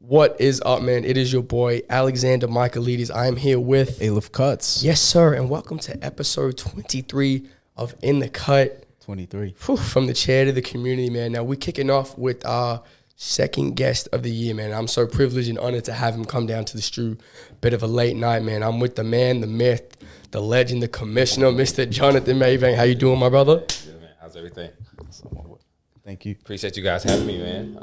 What is up, man? It is your boy, Alexander Michaelides. I am here with Ealef Cuts. Yes, sir, and welcome to episode 23 of In the Cut. 23. From the chair to the community, man. Now, we're kicking off with our second guest of the year, man. I'm so privileged and honored to have him come down to the Strew. Bit of a late night, man. I'm with the man, the myth, the legend, the commissioner, Mr. Jonathan Maybank. How you doing, my brother? Good, man. How's everything? Thank you. Appreciate you guys having me, man.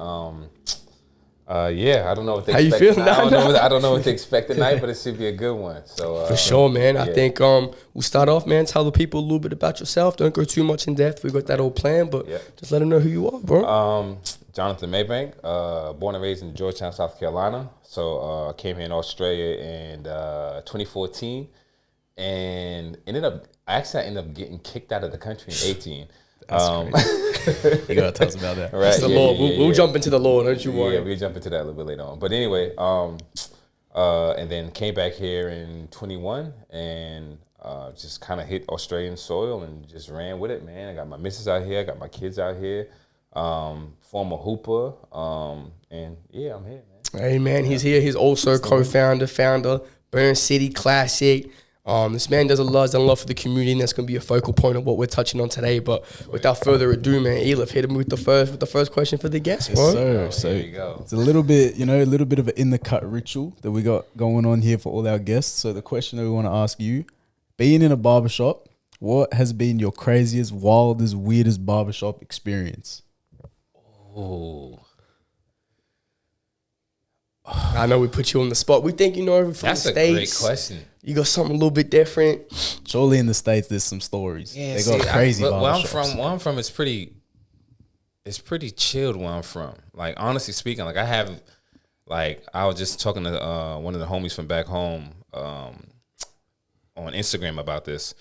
Yeah, I don't know what to How expect. you feeling? I don't know what to expect tonight, but it should be a good one. So For sure, man. Yeah. I think we'll start off, man. Tell the people a little bit about yourself. Don't go too much in depth. We got that old plan, but just let them know who you are, bro. Jonathan Maybank, born and raised in Georgetown, South Carolina. So came here in Australia in 2014, and I ended up getting kicked out of the country in 18. That's crazy. You gotta tell us about that. Right, That's the law. We'll jump into the law, don't you worry. Yeah, we'll jump into that a little bit later on. But anyway, and then came back here in 21 and just kind of hit Australian soil and just ran with it, man. I got my missus out here, I got my kids out here, former hooper, and yeah, I'm here, man. Hey, man, he's here. He's also founder, Burn City Classic. This man does a lot for the community, and that's going to be a focal point of what we're touching on today. But without further ado, man, Ealef, hit him with the first question for the guest, bro. Yes, sir. So here you go. it's a little bit of an in the cut ritual that we got going on here for all our guests. So the question that we want to ask you, being in a barbershop, what has been your craziest, wildest, weirdest barbershop experience? Oh, I know we put you on the spot. We think you know everything from that's the a States. great question. You got something a little bit different. Surely in the States, there's some stories. Yeah, they got crazy barbershops. Where I'm from, it's pretty chilled where I'm from. Like, honestly speaking, I was just talking to one of the homies from back home on Instagram about this,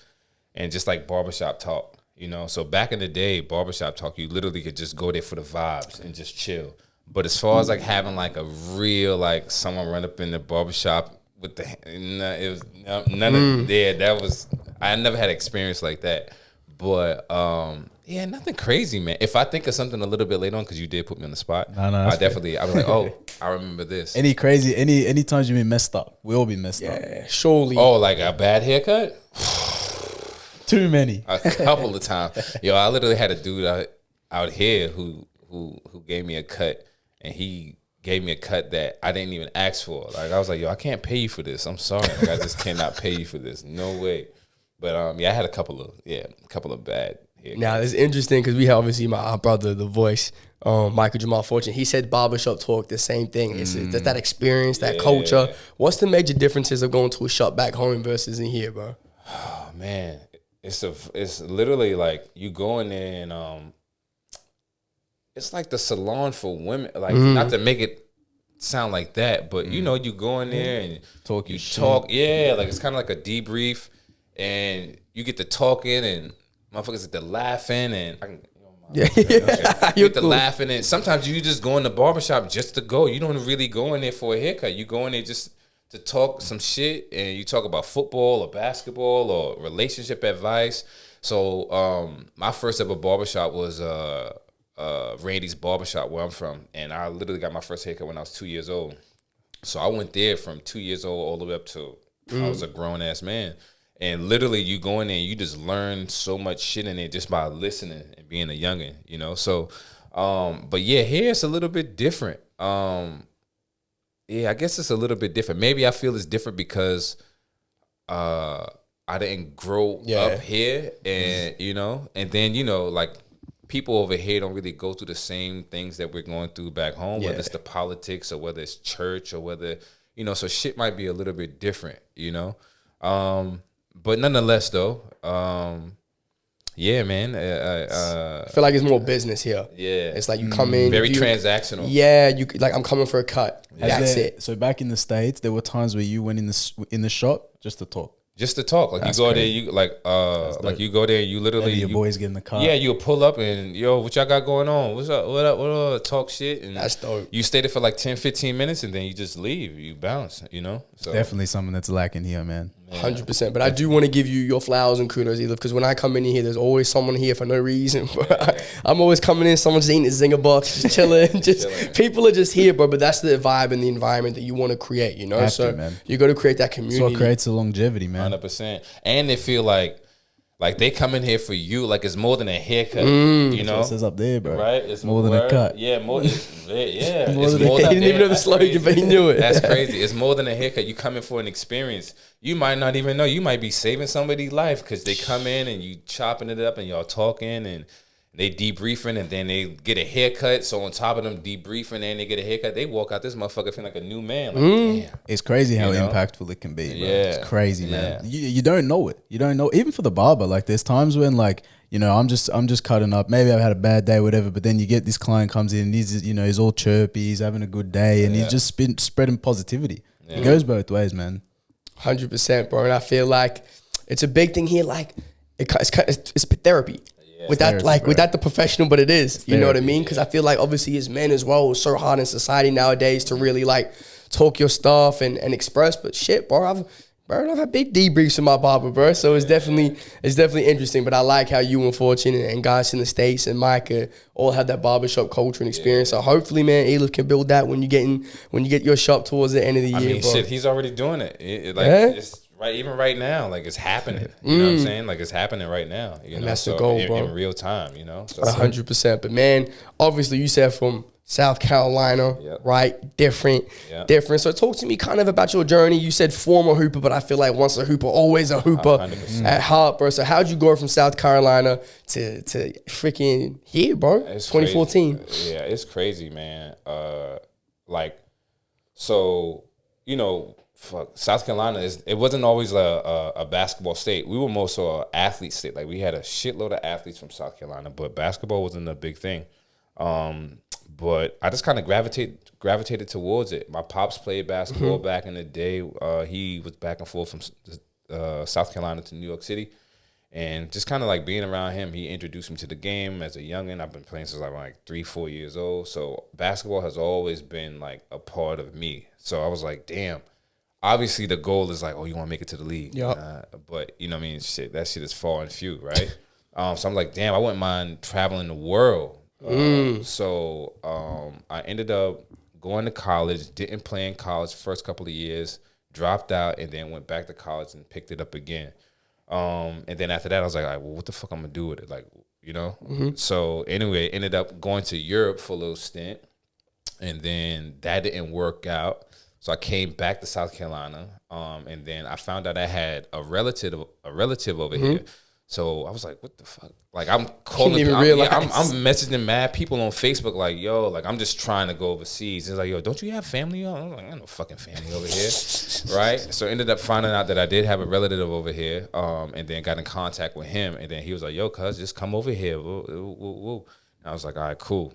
and just like barbershop talk, you know. So back in the day, barbershop talk, you literally could just go there for the vibes and just chill. But as far as like having like a real like someone run up in the barbershop with the it was none of that was I never had an experience like that. But yeah, nothing crazy, man. If I think of something a little bit later on, because you did put me on the spot, I was like, oh, I remember this. Any times you've been messed up? We all been messed up. Yeah, surely. Oh, like a bad haircut? Too many. A couple of times. Yo, I literally had a dude out here who gave me a cut, and he gave me a cut that I didn't even ask for. Like, I was like, yo, I can't pay you for this. I'm sorry. Like, I just cannot pay you for this. No way. But yeah, I had a couple of bad haircuts. Now, it's interesting because we have obviously our brother, the voice, Michael Jamal Fortune. He said barbershop talk, the same thing. It's that experience, that culture. What's the major differences of going to a shop back home versus in here, bro? Oh, man. It's literally like you go in there and it's like the salon for women. Like, not to make it sound like that, but you know, you go in there and talk. Yeah, like it's kind of like a debrief, and you get to talking, and motherfuckers get to laughing, and you get to laughing, and sometimes you just go in the barbershop just to go. You don't really go in there for a haircut. You go in there just to talk some shit, and you talk about football or basketball or relationship advice. So my first ever barbershop was Randy's Barbershop, where I'm from, and I literally got my first haircut when I was 2 years old. So I went there from 2 years old all the way up to I was a grown ass man. And literally, you go in there and you just learn so much shit in there just by listening and being a youngin', you know. So, but yeah, here it's a little bit different. Yeah, I guess it's a little bit different. Maybe I feel it's different because I didn't grow up here, and you know, and then you know, like, people over here don't really go through the same things that we're going through back home, whether it's the politics or whether it's church or whether, you know, so shit might be a little bit different, you know. But nonetheless, though, yeah, man. I feel like it's more business here. Yeah. It's like you come in. Very transactional. Yeah, you like, I'm coming for a cut. That's it. So back in the States, there were times where you went in the shop just to talk. Just to talk, like, that's you go crazy. There, you like you go there, you literally your boys get in the car. Yeah, you pull up and what y'all got going on? What's up? What up? Talk shit, and that's dope. You stay there for like 10, 15 minutes, and then you just leave. You bounce, you know. So definitely something that's lacking here, man. 100%. But I do want to give you your flowers and kudos, Ealef, because when I come in here, there's always someone here for no reason. I'm always coming in, someone's eating a zinger box, just chilling. People are just here, bro. But that's the vibe and the environment that you want to create, you know? So you got to create that community. That's what creates the longevity, man. 100%. And they feel like they come in here for you, like it's more than a haircut, you know? It says up there, bro. Right? It's more than a cut. Yeah, more than, yeah. More it's than more He than didn't even know the slogan, but he knew it. That's crazy. It's more than a haircut. You come in for an experience. You might not even know. You might be saving somebody's life because they come in and you chopping it up and y'all talking and they debriefing and then they get a haircut. So on top of them debriefing and they get a haircut, they walk out this motherfucker feeling like a new man. Like, damn. It's crazy how impactful it can be, bro. Yeah. It's crazy, man. You don't know it. You don't know. Even for the barber, like there's times when like, you know, I'm just cutting up. Maybe I've had a bad day, whatever. But then you get this client comes in and he's, you know, he's all chirpy. He's having a good day and he's just spreading positivity. Yeah. It goes both ways, man. 100%, bro. And I feel like it's a big thing here. Like it's therapy. Without the professional, but it is. You know what I mean? Because I feel like obviously as men as well, it's so hard in society nowadays to really like talk your stuff and express. But shit, bro, I've had big debriefs with my barber, bro. So it's definitely interesting. But I like how you and Fortune and guys in the States and Micah all have that barbershop culture and experience. So hopefully, man, Ealef can build that when you get your shop towards the end of the year. I mean, shit, he's already doing it. It's right, even right now, like it's happening. You know what I'm saying? Like it's happening right now. You know, that's the goal, bro. In real time. You know, 100%. But man, obviously, you said from South Carolina, right? Different. So talk to me kind of about your journey. You said former hooper, but I feel like once a hooper, always a hooper 100%. At heart, bro. So how'd you go from South Carolina to freaking here, bro? It's 2014. Crazy. Yeah, it's crazy, man. So, you know, South Carolina it wasn't always a basketball state. We were more so an athlete state. Like we had a shitload of athletes from South Carolina, but basketball wasn't a big thing. But I just kind of gravitated towards it. My pops played basketball back in the day. He was back and forth from South Carolina to New York City. And just kind of like being around him, he introduced me to the game as a youngin'. I've been playing since I was like 3-4 years old. So basketball has always been like a part of me. So I was like, damn. Obviously, the goal is like, oh, you want to make it to the league. But, you know what I mean? Shit, that shit is far and few, right? So I'm like, damn, I wouldn't mind traveling the world. So I ended up going to college, didn't play in college first couple of years, dropped out, and then went back to college and picked it up again. And then after that, I was like, well, what the fuck I'm going to do with it? Like, you know? So anyway, ended up going to Europe for a little stint, and then that didn't work out. So I came back to South Carolina, and then I found out I had a relative over here. So I was like, what the fuck? Like I'm calling, I'm messaging mad people on Facebook like, yo, like I'm just trying to go overseas. It's like, yo, don't you have family? I'm like, I got no fucking family over here, right? So ended up finding out that I did have a relative over here, and then got in contact with him, and then he was like, yo, cuz, just come over here. Woo. And I was like, all right, cool.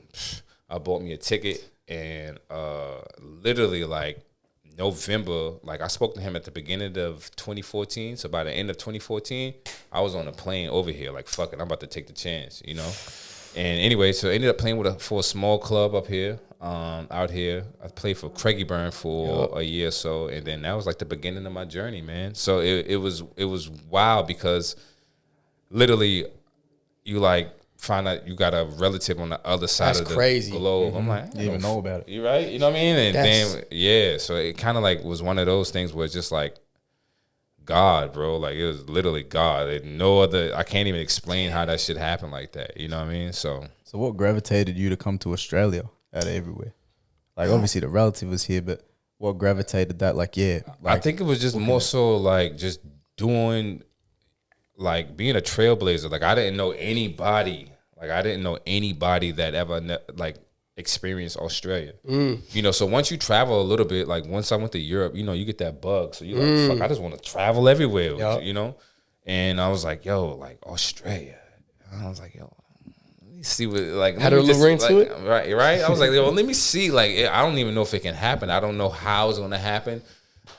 I bought me a ticket, and literally like November, like I spoke to him at the beginning of 2014. So by the end of 2014, I was on a plane over here. Like, fuck it, I'm about to take the chance, you know? And anyway, so I ended up playing for a small club up here, out here. I played for Craigieburn for a year or so. And then that was like the beginning of my journey, man. So it was wild because literally you like find out you got a relative on the other side of the globe. I'm like, I didn't even know about it. You right? You know what I mean? And then, so it kind of like was one of those things where it's just like God, bro. Like it was literally God. I can't even explain how that shit happened like that. You know what I mean? So what gravitated you to come to Australia out of everywhere? Like obviously the relative was here, but what gravitated that? Like, I think it was just more so like just doing, like being a trailblazer. Like I didn't know anybody. That ever like experienced Australia. You know, so once you travel a little bit, like once I went to Europe, you know, you get that bug. So you're like, fuck, I just want to travel everywhere, you know? And I was like, yo, like Australia. And I was like, yo, let me see what, like, had a little ring to it? Right? I was like, yo, let me see. Like, I don't even know if it can happen. I don't know how it's going to happen.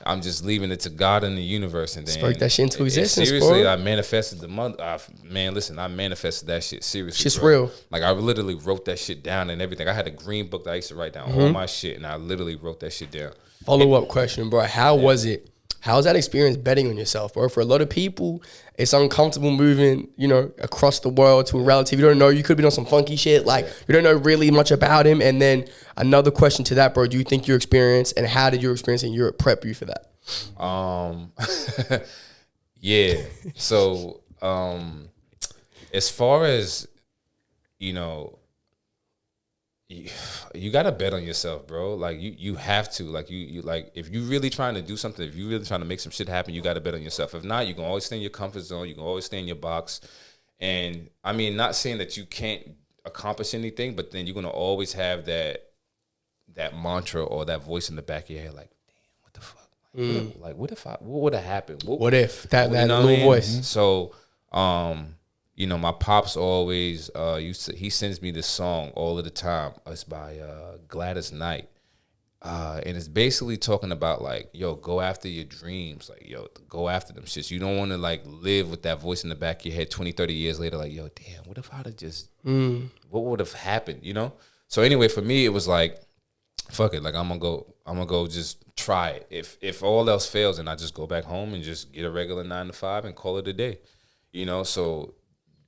I'm just leaving it to God and the universe, and then spoke that shit into existence. Seriously, bro. I manifested I manifested that shit seriously. Shit's real. Like I literally wrote that shit down and everything. I had a green book that I used to write down all my shit, and I literally wrote that shit down. Follow up question, bro. How was it How's that experience betting on yourself, bro? For a lot of people, it's uncomfortable moving, you know, across the world to a relative you don't know. You could be on some funky shit. Like, you don't know really much about him. And then another question to that, bro. Do you think your experience and how did your experience in Europe prep you for that? Yeah. So, as far as, you know, you gotta bet on yourself, bro. Like you have to. Like you like if you really trying to do something, if you really trying to make some shit happen, you gotta bet on yourself. If not, you can always stay in your comfort zone. You can always stay in your box. And I mean, not saying that you can't accomplish anything, but then you're gonna always have that mantra or that voice in the back of your head, like, damn, what the fuck? Like, what would have happened? What if that little voice? So, you know, my pops always he sends me this song all of the time. It's by Gladys Knight. And it's basically talking about like, yo, go after your dreams. Like, yo, go after them shits. You don't want to like live with that voice in the back of your head 20, 30 years later, like, yo, damn, what if I'd have just, what would have happened, you know? So anyway, for me, it was like, fuck it. Like, I'm gonna go just try it. If all else fails, then I just go back home and just get a regular 9 to 5 and call it a day, you know? So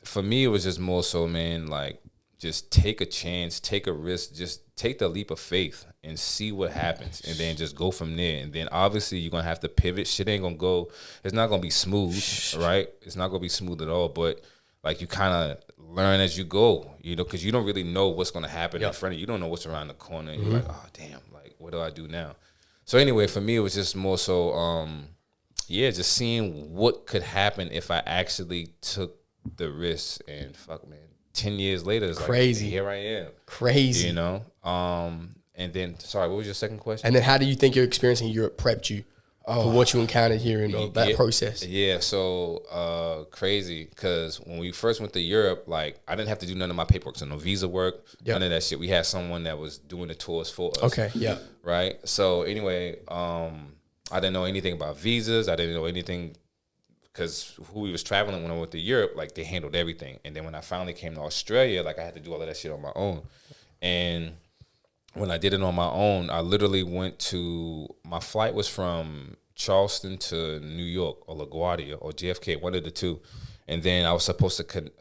for me, it was just more so, man, like, just take a chance, take a risk, just take the leap of faith and see what happens, and then just go from there. And then obviously you're gonna have to pivot. Shit ain't gonna go. It's not gonna be smooth, right? It's not gonna be smooth at all. But like, you kind of learn as you go, you know, because you don't really know what's gonna happen in front of you. You don't know what's around the corner. And you're like, oh damn, like, what do I do now? So anyway, for me, it was just more so, just seeing what could happen if I actually took the risk. And fuck, man, 10 years later, it's crazy. Like, here I am. Crazy. You know? And then, sorry, what was your second question? And then how do you think your experience in Europe prepped you for what you encountered here in that process? Yeah, so crazy, because when we first went to Europe, like, I didn't have to do none of my paperwork, so no visa work, none of that shit. We had someone that was doing the tours for us. Okay, yeah. Right? So anyway, I didn't know anything about visas. I didn't know anything, because who we was traveling when I went to Europe, like, they handled everything. And then when I finally came to Australia, like, I had to do all of that shit on my own. And when I did it on my own, I literally my flight was from Charleston to New York or LaGuardia or JFK, one of the two. And then I was supposed to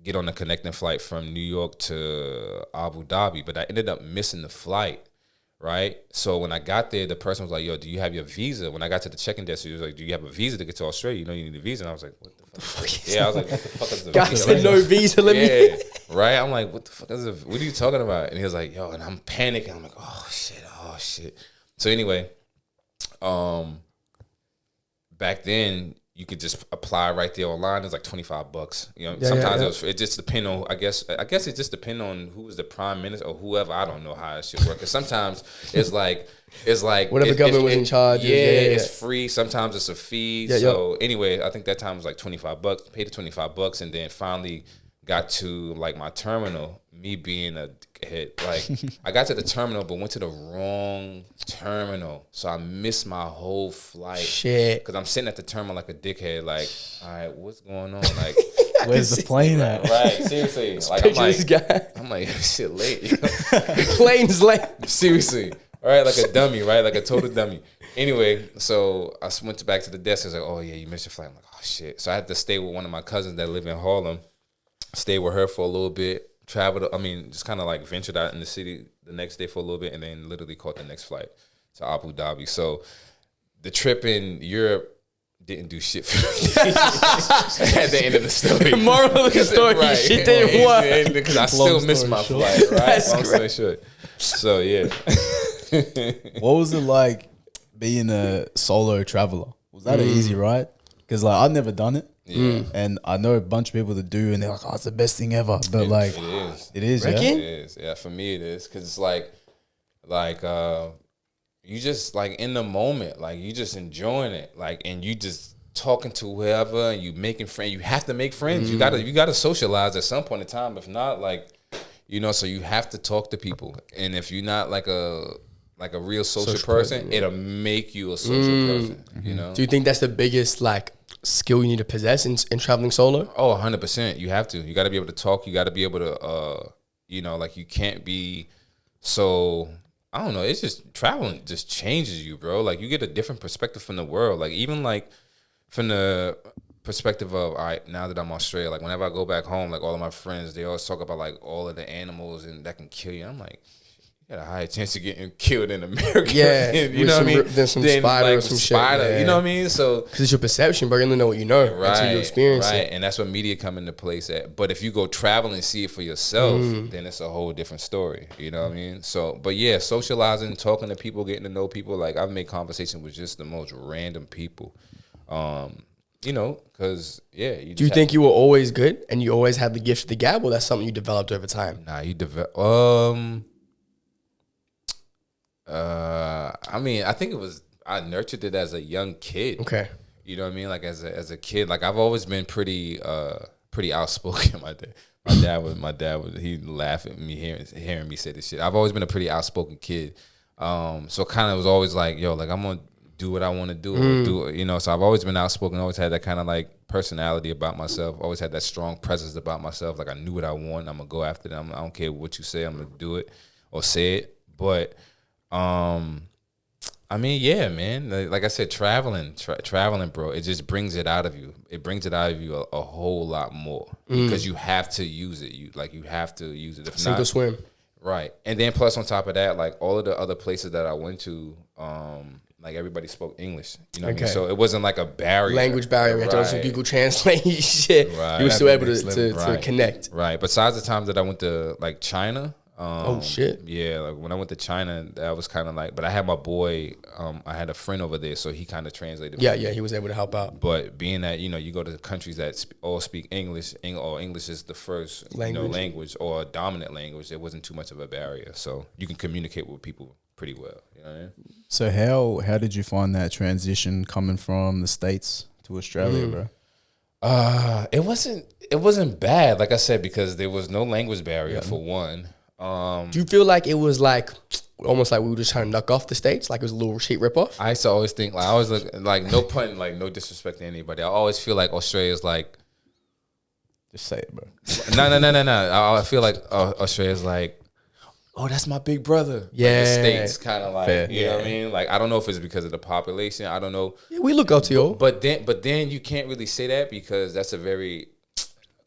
get on a connecting flight from New York to Abu Dhabi, but I ended up missing the flight. Right? So when I got there, the person was like, yo, do you have your visa? When I got to the check-in desk, he was like, do you have a visa to get to Australia? You know you need a visa. And I was like, what the fuck? Yeah, I was like, what the fuck is the visa? Guy said no visa, let me. Right? I'm like, what the fuck is it? What are you talking about? And he was like, yo, and I'm panicking. I'm like, oh shit. So anyway, back then, you could just apply right there online. It's like $25. You know, sometimes it just depend on. I guess it just depend on who was the prime minister or whoever. I don't know how it should work. Because sometimes it's like whatever government was in charge. Yeah, it's free. Sometimes it's a fee. So anyway, I think that time was like $25. Paid the $25, and then finally got to like my terminal. Me being a dickhead, like, I got to the terminal but went to the wrong terminal, so I missed my whole flight. Shit, because I'm sitting at the terminal like a dickhead, like, all right, what's going on? Like, where's the plane at? Right, seriously. Like, I'm like, shit, late. You know? Plane's late. Seriously, all right, like a dummy, right, like a total dummy. Anyway, so I went back to the desk. I was like, oh yeah, you missed your flight. I'm like, oh shit. So I had to stay with one of my cousins that live in Harlem. Stayed with her for a little bit. Just kind of like ventured out in the city the next day for a little bit, and then literally caught the next flight to Abu Dhabi. So the trip in Europe didn't do shit for me at the end of the story. The moral of the story, right, shit didn't work. Because I still missed my flight, right? Long story short. So, yeah. What was it like being a solo traveler? Was that an easy ride? Because, like, I've never done it. Yeah. And I know a bunch of people that do, and they're like, oh, it's the best thing ever. But it is. It is, It is. Yeah, for me it is. Because it's like you just like in the moment, like you just enjoying it. Like, and you just talking to whoever, and you making friends. You have to make friends. You gotta socialize at some point in time. If not, like, you know, so you have to talk to people. And if you're not like a real social person, it'll make you a social person. You know? Do you think that's the biggest like skill you need to possess in traveling solo? Oh, 100%. You have to. You got to be able to talk. You got to be able to, you know, like, you can't be so I don't know. It's just traveling just changes you, bro. Like you get a different perspective from the world. Like even like from the perspective of, all right, now that I'm Australia, like whenever I go back home, like all of my friends, they always talk about like all of the animals and that can kill you. I'm like, you got a higher chance of getting killed in America. Yeah, you know what I mean? Then some spider like or some spider, shit. Yeah. You know what I mean? So because it's your perception, bro. You only know what you know until you experience it. and that's what media come into place at. But if you go travel and see it for yourself, then it's a whole different story. You know what I mean? So, but yeah, socializing, talking to people, getting to know people. Like I've made conversation with just the most random people. You know, because do you think you were always good and you always had the gift of the gab, or that's something you developed over time? Nah, you develop. I mean, I think it was I nurtured it as a young kid. Okay, you know what I mean. Like as a kid, like I've always been pretty outspoken. My dad was he laugh at me hearing me say this shit. I've always been a pretty outspoken kid. So kind of was always like, yo, like I'm gonna do what I want to do, you know. So I've always been outspoken. Always had that kind of like personality about myself. Always had that strong presence about myself. Like I knew what I want. I'm gonna go after them. I don't care what you say. I'm gonna do it or say it. But I mean, yeah, man. Like I said, traveling, bro. It just brings it out of you. It brings it out of you a whole lot more because you have to use it. You have to use it. If sink or swim. Right. And then plus on top of that, like all of the other places that I went to, like everybody spoke English. You know what I mean? So it wasn't like a barrier. Language barrier. Right. Some Google Translate shit. Right. You were still able to connect. Right. Besides the times that I went to like China. Oh shit. Yeah, like when I went to China, that was kind of like, but I had my boy, I had a friend over there, so he kind of translated. Yeah, he was able to help out. But being that, you know, you go to countries that all speak English, or English is the first language or a dominant language, there wasn't too much of a barrier, so you can communicate with people pretty well. You know what I mean? So how did you find that transition coming from the States to Australia, bro? It wasn't bad, like I said, because there was no language barrier for one. Do you feel like it was like almost like we were just trying to knock off the States, like it was a little cheap ripoff? I used to always think, like I always look like no pun, like no disrespect to anybody. I always feel like Australia's like, just say it, bro. No. I feel like Australia's like, oh, that's my big brother. Yeah, like the States kind of like, fair. You know what I mean? Like I don't know if it's because of the population. I don't know. Yeah, we look up to you. But then you can't really say that because that's a very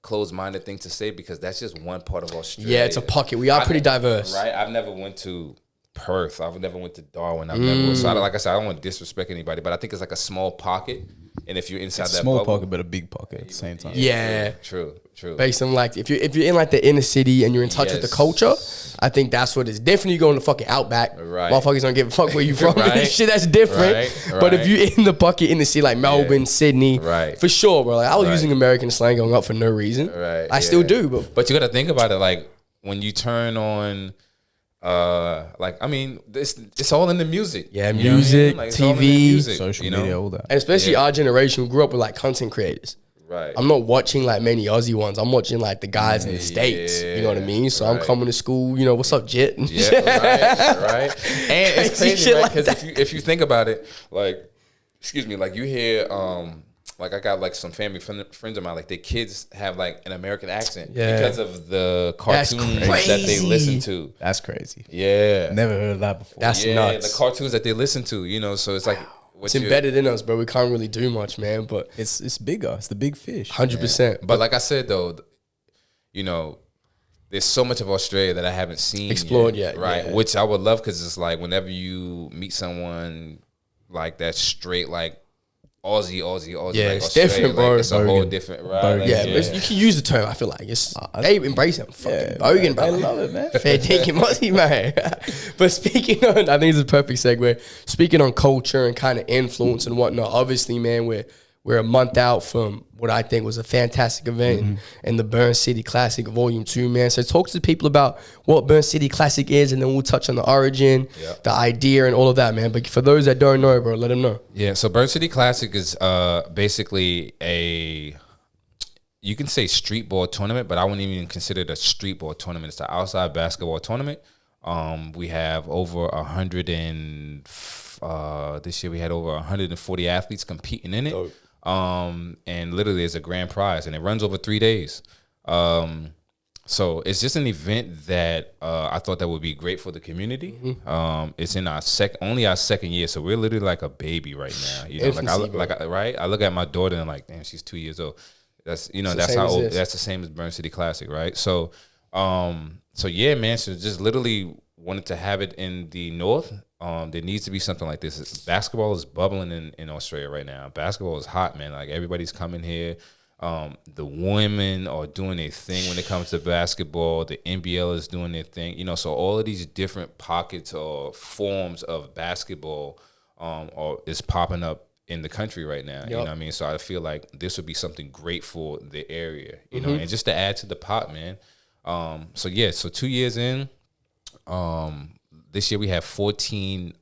closed-minded thing to say because that's just one part of Australia. Yeah, it's a pocket. We are pretty diverse, right? I've never went to Perth. I've never went to Darwin. I've never. So like I said, I don't want to disrespect anybody, but I think it's like a small pocket. And if you're inside that small bubble, pocket, but a big pocket at the same time. Yeah, true. Based on like if you're in like the inner city and you're in touch with the culture, I think that's what it's different. You go in the fucking outback, right? Motherfuckers don't give a fuck where you from. Right. Shit, that's different. Right. But if you're in the bucket in the city like Melbourne, Sydney, for sure, bro. Like I was using American slang going up for no reason. Right. I still do, but you got to think about it. Like when you turn on. Like I mean, it's all in the music. Yeah, music, like, TV, social media, all that. And especially our generation who grew up with like content creators. Right. I'm not watching like many Aussie ones. I'm watching like the guys in the States. You know what I mean? So I'm coming to school. You know, what's up, Jit? Yeah, right. And it's crazy, right? Because if you think about it, like, excuse me, like you hear like I got like some family friends of mine, like their kids have like an American accent because of the cartoons that they listen to. That's crazy. Yeah. Never heard of that before. That's nuts. The cartoons that they listen to, you know, so it's like it's embedded in us, bro. We can't really do much, man. But it's bigger. It's the big fish. 100%. But like I said though, you know, there's so much of Australia that I haven't seen explored yet, right? Yeah. Which I would love because it's like whenever you meet someone like that straight like Aussie. Yeah, like it's different, bro. Like, it's a whole different, right? Like, but you can use the term. I feel like it's they embrace it. Fucking bogan, bro. I love it, man. Fair taking Aussie, man. But speaking on, I think it's a perfect segue. Speaking on culture and kind of influence and whatnot. Obviously, man, we're a month out from what I think was a fantastic event in the Burn City Classic Volume 2, man. So talk to people about what Burn City Classic is, and then we'll touch on the origin, the idea, and all of that, man. But for those that don't know, bro, let them know. Yeah, so Burn City Classic is basically you can say streetball tournament, but I wouldn't even consider it a streetball tournament. It's an outside basketball tournament. We have over 100 and this year we had over 140 athletes competing in it. And literally it's a grand prize, and it runs over 3 days. So it's just an event that I thought that would be great for the community. It's in our only our second year, so we're literally like a baby right now. You know, right? I look at my daughter and like, damn, she's 2 years old. That's that's how old. That's the same as Burn City Classic, right? So, so yeah, man. So just literally wanted to have it in the north. There needs to be something like this. Basketball is bubbling in Australia right now. Basketball is hot, man. Like everybody's coming here. The women are doing their thing when it comes to basketball. The NBL is doing their thing. You know, so all of these different pockets or forms of basketball is popping up in the country right now. Yep. You know what I mean? So I feel like this would be something great for the area, you know, and just to add to the pot, man. So 2 years in, this year we have 14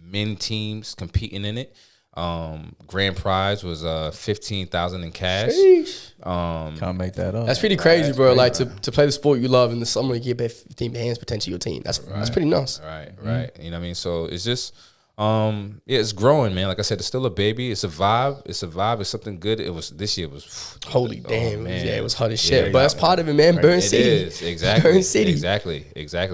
men teams competing in it. Grand prize was $15,000 in cash. Can't make that up. That's pretty crazy, bro. Like to play the sport you love in the summer, you get 15 bands potentially your team. That's pretty nice. Right. You know what I mean? So it's just it's growing, man. Like I said, it's still a baby. It's a vibe. It's something good. This year was holy damn, man. Yeah, it was hot as shit. But that's part of it, man. Burn City. It is, exactly. Burn City. Exactly.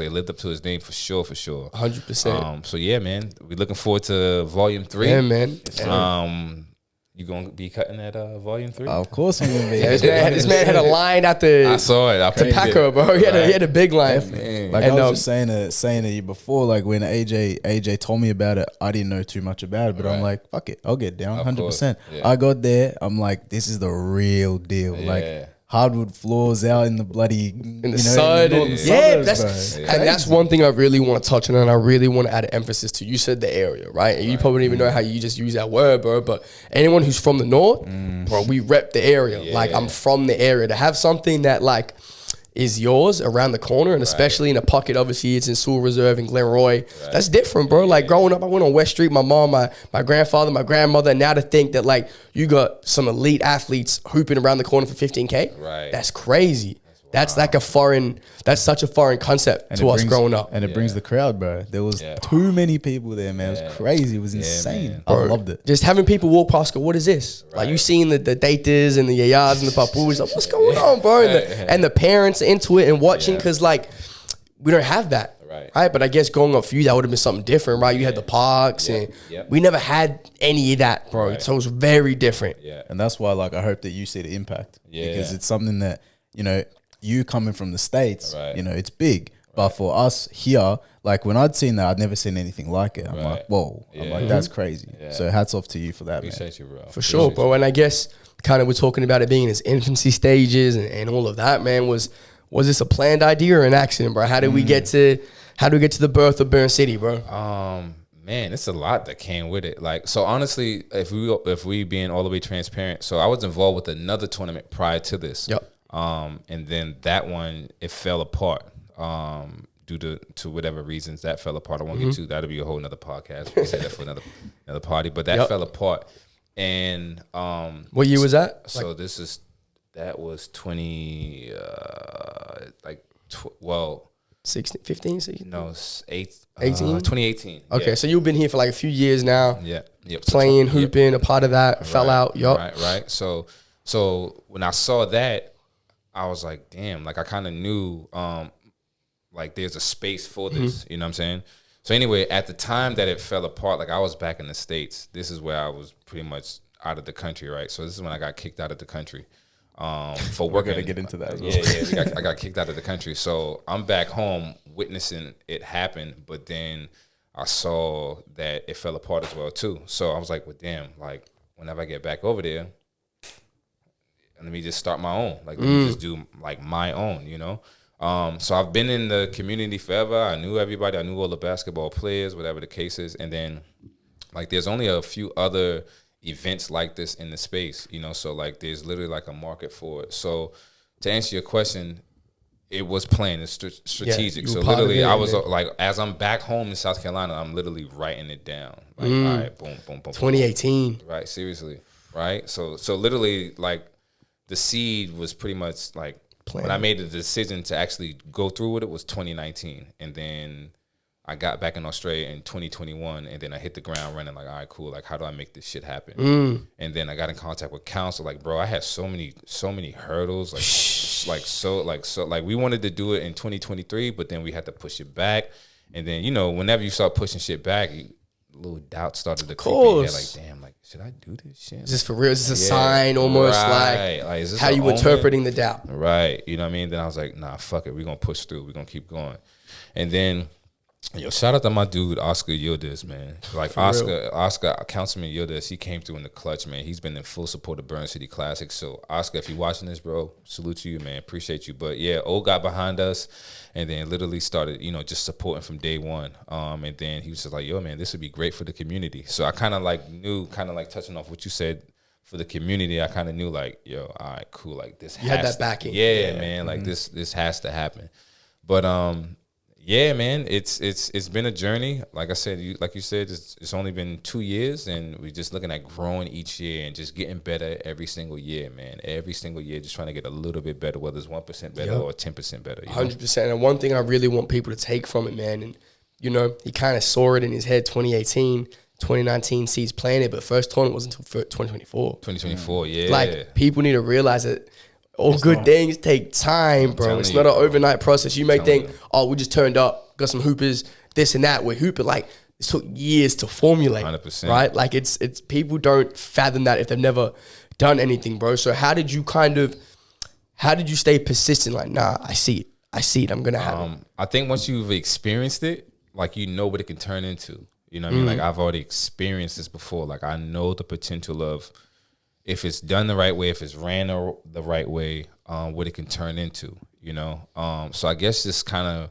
It lived up to his name for sure. 100%. So yeah, man. We're looking forward to volume 3. Yeah, man. You gonna be cutting that volume 3? Of course I'm gonna be. Yeah, this man had a line at the. I saw it. To Paco, bro. He had a big line. Like I was just saying to you before, like when AJ told me about it, I didn't know too much about it, but I'm like, fuck it, I'll get down 100%. Yeah. I got there, I'm like, this is the real deal. Yeah. Like hardwood floors out in the bloody sun. That's one thing I really want to touch on, and I really want to add an emphasis to. You said the area, right? And you probably don't even know how you just use that word, bro. But anyone who's from the north, bro, we rep the area. Yeah. Like I'm from the area. To have something that like is yours around the corner, and especially in a pocket, obviously it's in Sewell Reserve in Glenroy. That's different, bro. Like growing up, I went on West Street, my mom, my grandfather, my grandmother, and now to think that like you got some elite athletes hooping around the corner for 15K, right? That's crazy. That's like that's such a foreign concept to us growing up. And it brings the crowd, bro. There was too many people there, man. It was crazy. It was insane. I loved it. Just having people walk past, go, what is this? Right. Like you seeing the daters and the yayas and the papus, like what's going on, bro? And the parents into it and watching, because like we don't have that. Right. But I guess growing up for you, that would have been something different, right? You had the parks and we never had any of that, bro. Right. So it was very different. Yeah. And that's why like I hope that you see the impact. Yeah. Because it's something that, you know, you coming from the States, you know, it's big. But for us here, like when I'd seen that, I'd never seen anything like it. I'm like, whoa. I'm like, that's crazy. Yeah. So hats off to you for that, Appreciate you, bro. For sure, bro. And I guess kind of we're talking about it being in its infancy stages and all of that, man. Was this a planned idea or an accident, bro? How did we get to the birth of Burn City, bro? Man, it's a lot that came with it. Like, so honestly, if we being all the way transparent, so I was involved with another tournament prior to this. Yep. And then that one, it fell apart due to whatever reasons that fell apart. I won't get to. That'll be a whole nother podcast. We'll say that for another party. But that fell apart. And what year was that? So that was 16, 15, 16? No, 18. 2018. Okay, so you've been here for like a few years now. Yeah. Yep. Playing, hooping, a part of that, fell out. Yup. Right. So when I saw that, I was like, damn, like I kind of knew like there's a space for this, you know what I'm saying? So anyway, at the time that it fell apart, like I was back in the States. This is where I was pretty much out of the country, right? So this is when I got kicked out of the country for working. We're going to get into that as well. Yeah. I got kicked out of the country. So I'm back home witnessing it happen, but then I saw that it fell apart as well too. So I was like, well, damn, like whenever I get back over there, let me just start my own. Like, let me just do, like, my own, you know? So I've been in the community forever. I knew everybody. I knew all the basketball players, whatever the case is. And then, like, there's only a few other events like this in the space, you know? So, like, there's literally, like, a market for it. So, to answer your question, it was planned. It's strategic. So, literally, I was, like, as I'm back home in South Carolina, I'm literally writing it down. Like, all right, boom, boom, boom. 2018. Boom. Right, seriously. Right? So literally, like, the seed was pretty much like when I made the decision to actually go through with it was 2019, and then I got back in Australia in 2021, and then I hit the ground running. Like, all right, cool. Like, how do I make this shit happen? And then I got in contact with counsel. Like, bro, I had so many hurdles. Like we wanted to do it in 2023, but then we had to push it back. And then, you know, whenever you start pushing shit back, little doubt started to creep in your head. Like, damn, like, should I do this shit? Is this for real? Is this a sign almost? Right. Like is this how you interpreting the doubt? Right. You know what I mean? Then I was like, nah, fuck it. We're going to push through. We're going to keep going. And then, yo, shout out to my dude, Oscar Yildiz, man. Like, Oscar, Councilman Yildiz, he came through in the clutch, man. He's been in full support of Burn City Classic. So, Oscar, if you're watching this, bro, salute to you, man. Appreciate you. But, yeah, O got behind us and then literally started, you know, just supporting from day one. And then he was just like, yo, man, this would be great for the community. So, I kind of, like, knew, kind of, like, touching off what you said for the community, I kind of knew, like, yo, all right, cool. Like, this you had that backing. Yeah, man. Like, this has to happen. But, yeah, man, it's been a journey. Like I said, like you said, it's only been 2 years, and we're just looking at growing each year and just getting better every single year, man. Every single year, just trying to get a little bit better, whether it's 1% better or 10% better. 100%. And one thing I really want people to take from it, man, and you know, he kind of saw it in his head. 2018, 2019, seeds playing it, but first tournament wasn't until 2024. 2024, yeah. Like people need to realize that. All good things take time, bro. It's not an overnight process. You may think, oh, we just turned up, got some hoopers, this and that. We're hooping. Like, it took years to formulate, 100%. Right? Like, it's people don't fathom that if they've never done anything, bro. So how did you stay persistent? Like, nah, I see it. I'm going to have it. I think once you've experienced it, like, you know what it can turn into. You know what I mean? Like, I've already experienced this before. Like, I know the potential of, if it's done the right way, if it's ran the right way, what it can turn into, you know? So I guess just kind of,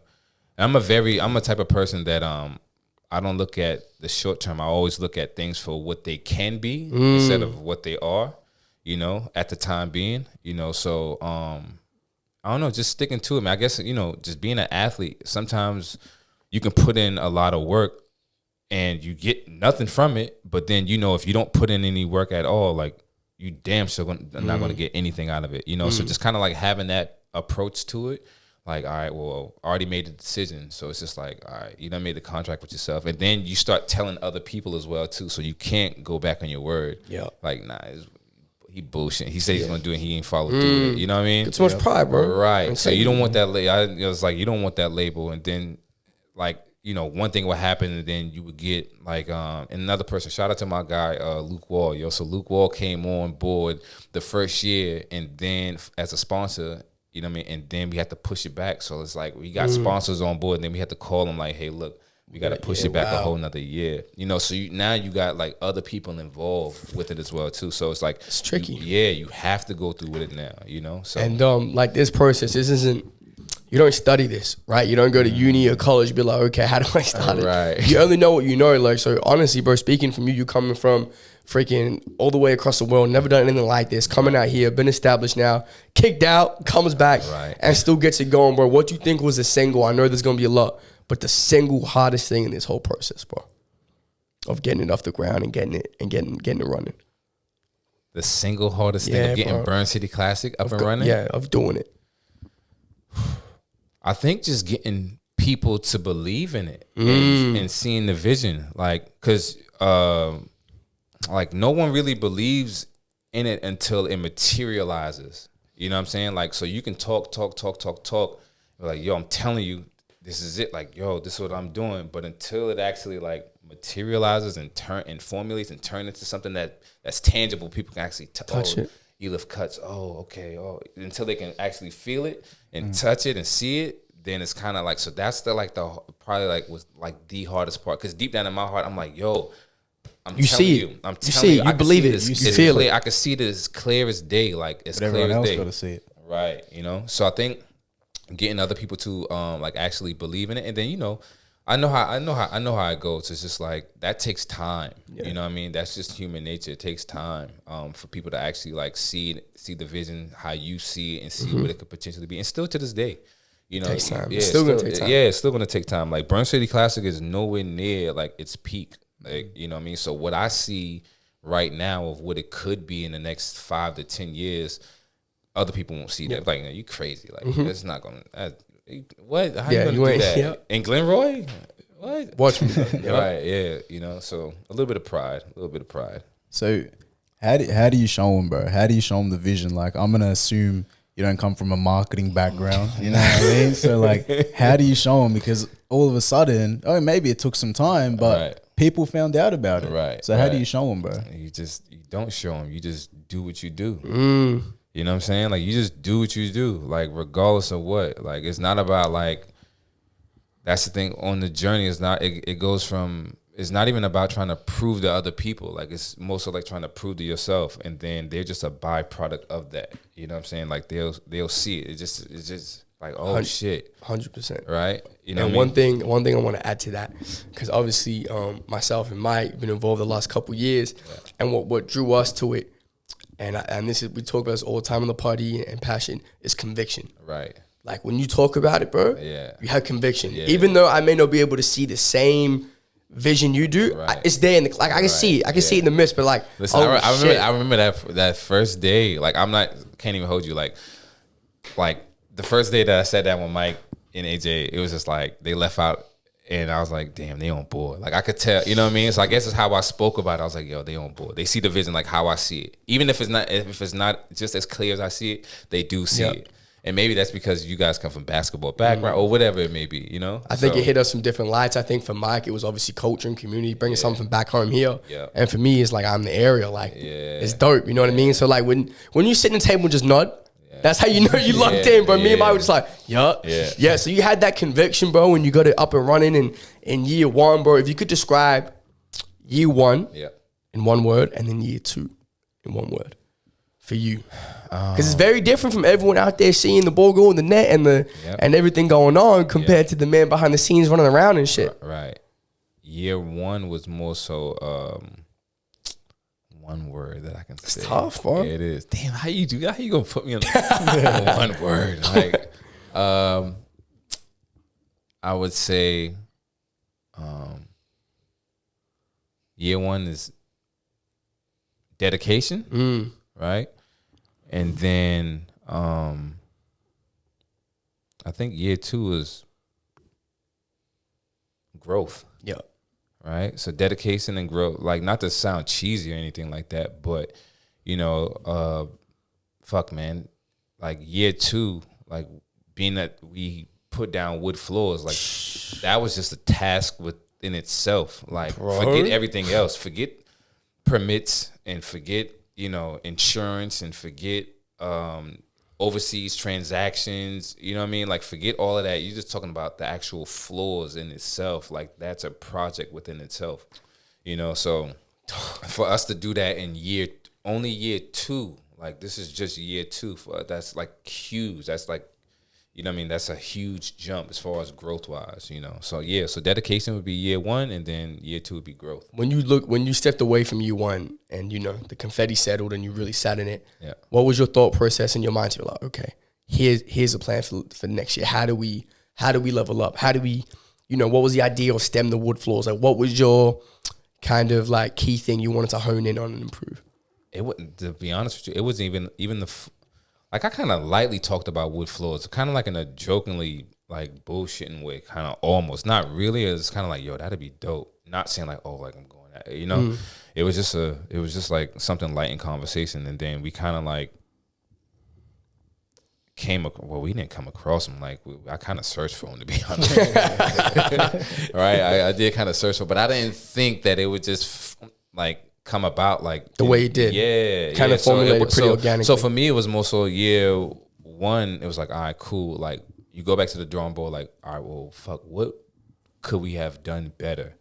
I'm a type of person that I don't look at the short term. I always look at things for what they can be instead of what they are, you know, at the time being, you know? So I don't know, just sticking to it, man. I guess, you know, just being an athlete, sometimes you can put in a lot of work and you get nothing from it, but then, you know, if you don't put in any work at all, like, you damn sure not going to get anything out of it, you know? So just kind of like having that approach to it, like, all right, well, I already made the decision. So it's just like, all right, you done made the contract with yourself. And then you start telling other people as well, too. So you can't go back on your word. Yeah. Like, nah, he bullshit. He said he's going to do it. He ain't followed through with it. You know what I mean? It's too much pride, bro. Right. So you don't want that label. It was like, you don't want that label. And then, like, you know, one thing would happen, and then you would get like another person. Shout out to my guy Luke Wall, yo. So Luke Wall came on board the first year, and then as a sponsor, you know what I mean. And then we had to push it back. So it's like we got sponsors on board, and then we had to call them like, hey, look, we got to push it back a whole nother year. You know, so now you got like other people involved with it as well too. So it's like it's tricky. You have to go through with it now. You know, so and like this process, this isn't. You don't study this, right? You don't go to uni or college, be like, okay, how do I start it? Right. You only know what you know. Like, so honestly, bro, speaking from you coming from freaking all the way across the world, never done anything like this, coming out here, been established now, kicked out, comes back, and still gets it going, bro. What do you think was the single? I know there's going to be a lot, but the single hardest thing in this whole process, bro, of getting it off the ground and getting it running. The single hardest thing of getting Burn City Classic up and running? Yeah, of doing it. I think just getting people to believe in it and seeing the vision, like, because like no one really believes in it until it materializes. You know what I'm saying? Like, so you can talk, like, yo, I'm telling you, this is it. Like, yo, this is what I'm doing. But until it actually like materializes and formulates and turn into something that's tangible, people can actually touch it. Ealef cuts. Oh, okay. Oh, until they can actually feel it and touch it and see it, then it's kind of like, so that's probably like was like the hardest part, because deep down in my heart, I'm like, yo, I'm telling you, you believe it, you feel it. I can see it as clear as day, like as clear as day. Everyone else got to see it, right? You know, so I think getting other people to like actually believe in it, and then you know. I know how it goes. It's just like that takes time. Yeah. You know what I mean? That's just human nature. It takes time for people to actually like see the vision, how you see it, and see what it could potentially be. And still to this day, you know, takes time. Yeah, it's still gonna take time. Yeah, it's still gonna take time. Like Burn City Classic is nowhere near like its peak. Like, you know what I mean? So what I see right now of what it could be in the next 5 to 10 years, other people won't see that. Like, you crazy. Like, it's not gonna. What? How you gonna do that? In Glenroy? What? what? Watch me. Right, yeah, you know, so a little bit of pride, So how do you show them, bro? How do you show them the vision? Like, I'm gonna assume you don't come from a marketing background, you know what I mean? So like, how do you show them? Because all of a sudden, maybe it took some time, but people found out about it. Right. So how do you show them, bro? You don't show them. You just do what you do. You know what I'm saying? Like, you just do what you do, like, regardless of what. Like, it's not about, like, that's the thing on the journey. It's not, it goes from, it's not even about trying to prove to other people. Like, it's mostly like trying to prove to yourself, and then they're just a byproduct of that. You know what I'm saying? Like, they'll see it. It's just like, oh shit, 100%. right? You know. And one thing I want to add to that, because obviously myself and Mike been involved the last couple years, and what drew us to it, and this is, we talk about this all the time in the party and passion, is conviction. Right. Like, when you talk about it, bro, you have conviction. Yeah. Even though I may not be able to see the same vision you do, it's there in the, like, I can see it. I can see it in the mist, but like, listen, I remember that first day. Like, can't even hold you. Like the first day that I sat down with Mike and AJ, it was just like they left out, and I was like, damn, they on board. Like, I could tell, you know what I mean? So I guess it's how I spoke about it. I was like, yo, they on board. They see the vision like how I see it. Even if it's not just as clear as I see it, they do see it. And maybe that's because you guys come from basketball background or whatever it may be, you know? I think it hit us from different lights. I think for Mike, it was obviously culture and community, bringing something from back home here. Yeah. And for me, it's like, I'm the area. Like, it's dope. You know what I mean? So like, when you sit at the table and just nod, that's how you know you locked in, bro. Me and Mike were just like, yeah. So you had that conviction, bro, when you got it up and running in year one, bro. If you could describe year one in one word, and then year two in one word for you. Because it's very different from everyone out there seeing the ball go in the net and everything going on compared to the man behind the scenes running around and shit. Right. Year one was more so one word that I can say. It's tough, bro. Yeah, it is. Damn, how you gonna put me on one word? Like, I would say year one is dedication, right? And then I think year two is growth. Yeah. Right? So dedication and growth, like, not to sound cheesy or anything like that, but, you know, fuck, man, like, year two, like, being that we put down wood floors, like, that was just a task within itself. Like, forget everything else. Forget permits and forget, you know, insurance, and forget overseas transactions, you know what I mean? Like, forget all of that. You're just talking about the actual floors in itself. Like, that's a project within itself, you know? So for us to do that in only year two, like, this is just year two for us. That's like huge. That's like, you know what I mean? That's a huge jump as far as growth wise, you know? So yeah, so dedication would be year one, and then year two would be growth. When you stepped away from year one and, you know, the confetti settled and you really sat in it, what was your thought process in your mind to be like, okay, here's a plan for next year. How do we level up? How do we, you know, what was the idea of stem the wood floors? Like, what was your kind of like key thing you wanted to hone in on and improve? It wouldn't, to be honest with you, it wasn't even the, like, I kind of lightly talked about wood floors, kind of like in a jokingly, like, bullshitting way, kind of almost, not really. It's kind of like, yo, that'd be dope. Not saying like, oh, like, I'm going at it, you know. It was just like something light in conversation, and then we kind of like we didn't come across him. Like, I kind of searched for him, to be honest. Right, I did kind of search for, but I didn't think that it would just like come about like the way it did. Yeah, kind of formulated pretty organically. So for me, it was more so year one. It was like, all right, cool. Like, you go back to the drawing board. Like, all right, well, fuck, what could we have done better?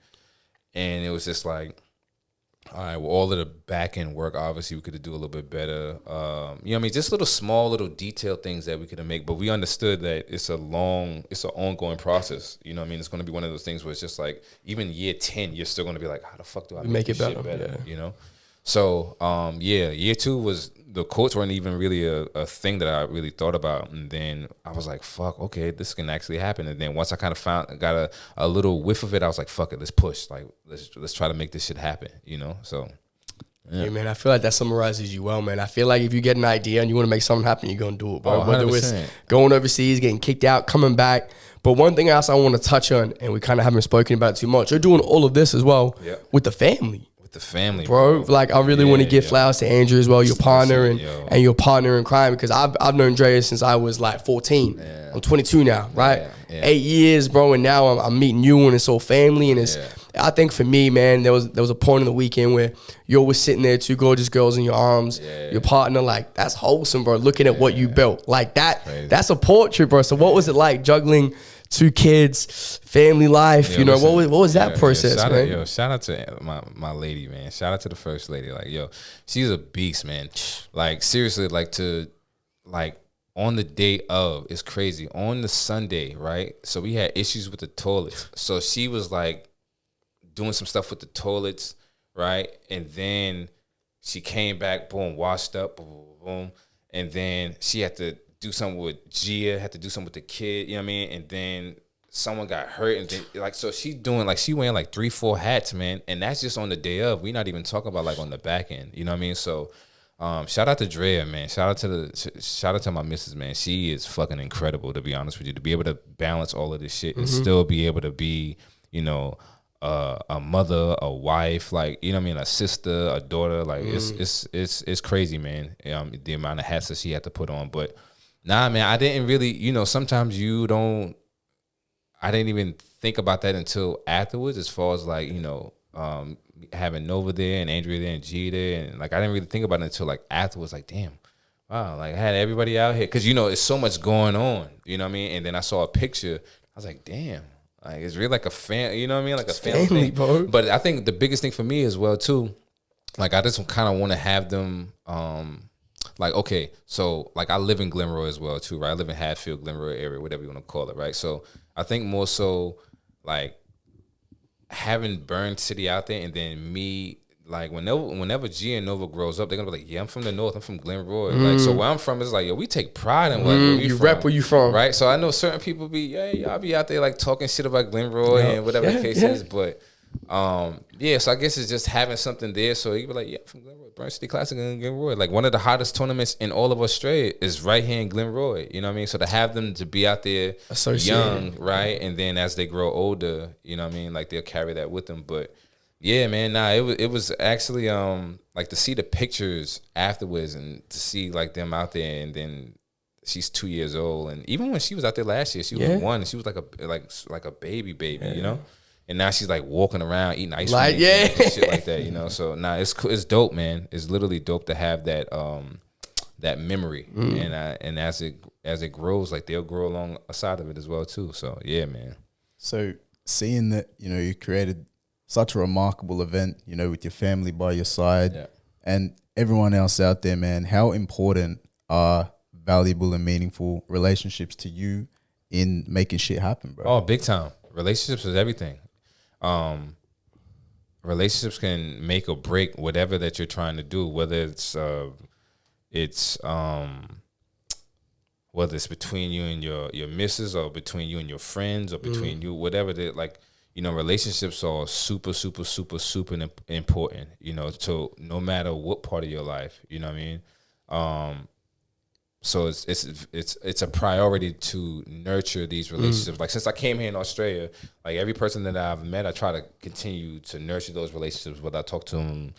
And it was just like, all right, well, all of the back end work, obviously, we could have do a little bit better. You know what I mean? Just little detailed things that we could have made. But we understood that it's an ongoing process. You know what I mean? It's going to be one of those things where it's just like, even year 10, you're still going to be like, how the fuck do I make it better? Yeah. You know? So, year two was, the courts weren't even really a thing that I really thought about. And then I was like, fuck, okay, this can actually happen. And then once I kind of got a little whiff of it, I was like, fuck it, let's push. Like, let's try to make this shit happen, you know? So, yeah, man, I feel like that summarizes you well, man. I feel like if you get an idea and you want to make something happen, you're going to do it, bro. Oh, whether it's going overseas, getting kicked out, coming back, But one thing else I want to touch on, and we kind of haven't spoken about too much, you're doing all of this as well with the family. The family, bro. Like I really want to give flowers to Andrew as well, your partner and your partner in crime, because I've known Drea since I was like 14. I'm 22 now, right? 8 years, bro, and now I'm meeting you and it's all family. And it's I think for me, man, there was a point in the weekend where you always sitting there, two gorgeous girls in your arms, your partner, like that's wholesome, bro. Looking at what you built, like that's a portrait, bro. So what was it like juggling 2 kids, family life? You know, what was that process, man? Shout out to my lady, man. Shout out to the first lady. Like, she's a beast, man. Like, seriously, on the day of, it's crazy. On the Sunday, right? So we had issues with the toilets. So she was like doing some stuff with the toilets, right? And then she came back, boom, washed up, boom, boom, boom. And then she had to do something with Gia, had to do something with the kid, you know what I mean? And then someone got hurt, and then she she wearing like 3-4 hats, man. And that's just on the day of. We not even talking about like on the back end, you know what I mean? So shout out to Drea, man. Shout out to my missus, man. She is fucking incredible, to be honest with you, to be able to balance all of this shit and still be able to be, you know, a mother, a wife, like, you know what I mean, a sister, a daughter. Like it's crazy, man. The amount of hats that she had to put on. But nah, man, I didn't really, you know, sometimes I didn't even think about that until afterwards, as far as like, you know, having Nova there and Andrea there and G there. And like, I didn't really think about it until like afterwards, like, damn, wow, like I had everybody out here. Cause you know, it's so much going on, you know what I mean? And then I saw a picture, I was like, damn, like it's really like a fan, you know what I mean? Like a family thing. Bro. But I think the biggest thing for me as well too, like I just kind of want to have them, like, okay, so like I live in Glenroy as well too, right? I live in Hatfield, Glenroy area, whatever you want to call it, right? So I think more so like having Burn City out there, and then me, like whenever G and Nova grows up, they're gonna be like, yeah, I'm from the north, I'm from Glenroy. Like, so where I'm from is like, yo, we take pride in like where we you from, rep where you from, right? So I know certain people be, y'all be out there like talking shit about Glenroy and whatever the case is, but so I guess it's just having something there. So you be like, yeah, I'm from Glenroy, Burn City Classic in Glenroy. Like one of the hottest tournaments in all of Australia is right here in Glenroy. You know what I mean? So to have them to be out there young, right? And then as they grow older, you know what I mean? Like they'll carry that with them. But yeah, man, it was actually like to see the pictures afterwards and to see like them out there, and then she's 2 years old, and even when she was out there last year, she was 1, and she was like a baby, you know. And now she's like walking around eating ice cream, and shit like that, you know. So it's dope, man. It's literally dope to have that that memory, and as it grows, like they'll grow alongside of it as well too. So yeah, man. So seeing that, you know, you created such a remarkable event, you know, with your family by your side, and everyone else out there, man, how important are valuable and meaningful relationships to you in making shit happen, bro? Oh, big time. Relationships is everything. Relationships can make or break whatever that you're trying to do, whether it's between you and your missus, or between you and your friends, or between you, whatever that, like, you know, relationships are super, super, super, super important, you know, to no matter what part of your life, you know what I mean? So it's a priority to nurture these relationships. Like since I came here in Australia, like every person that I've met, I try to continue to nurture those relationships, whether I talk to them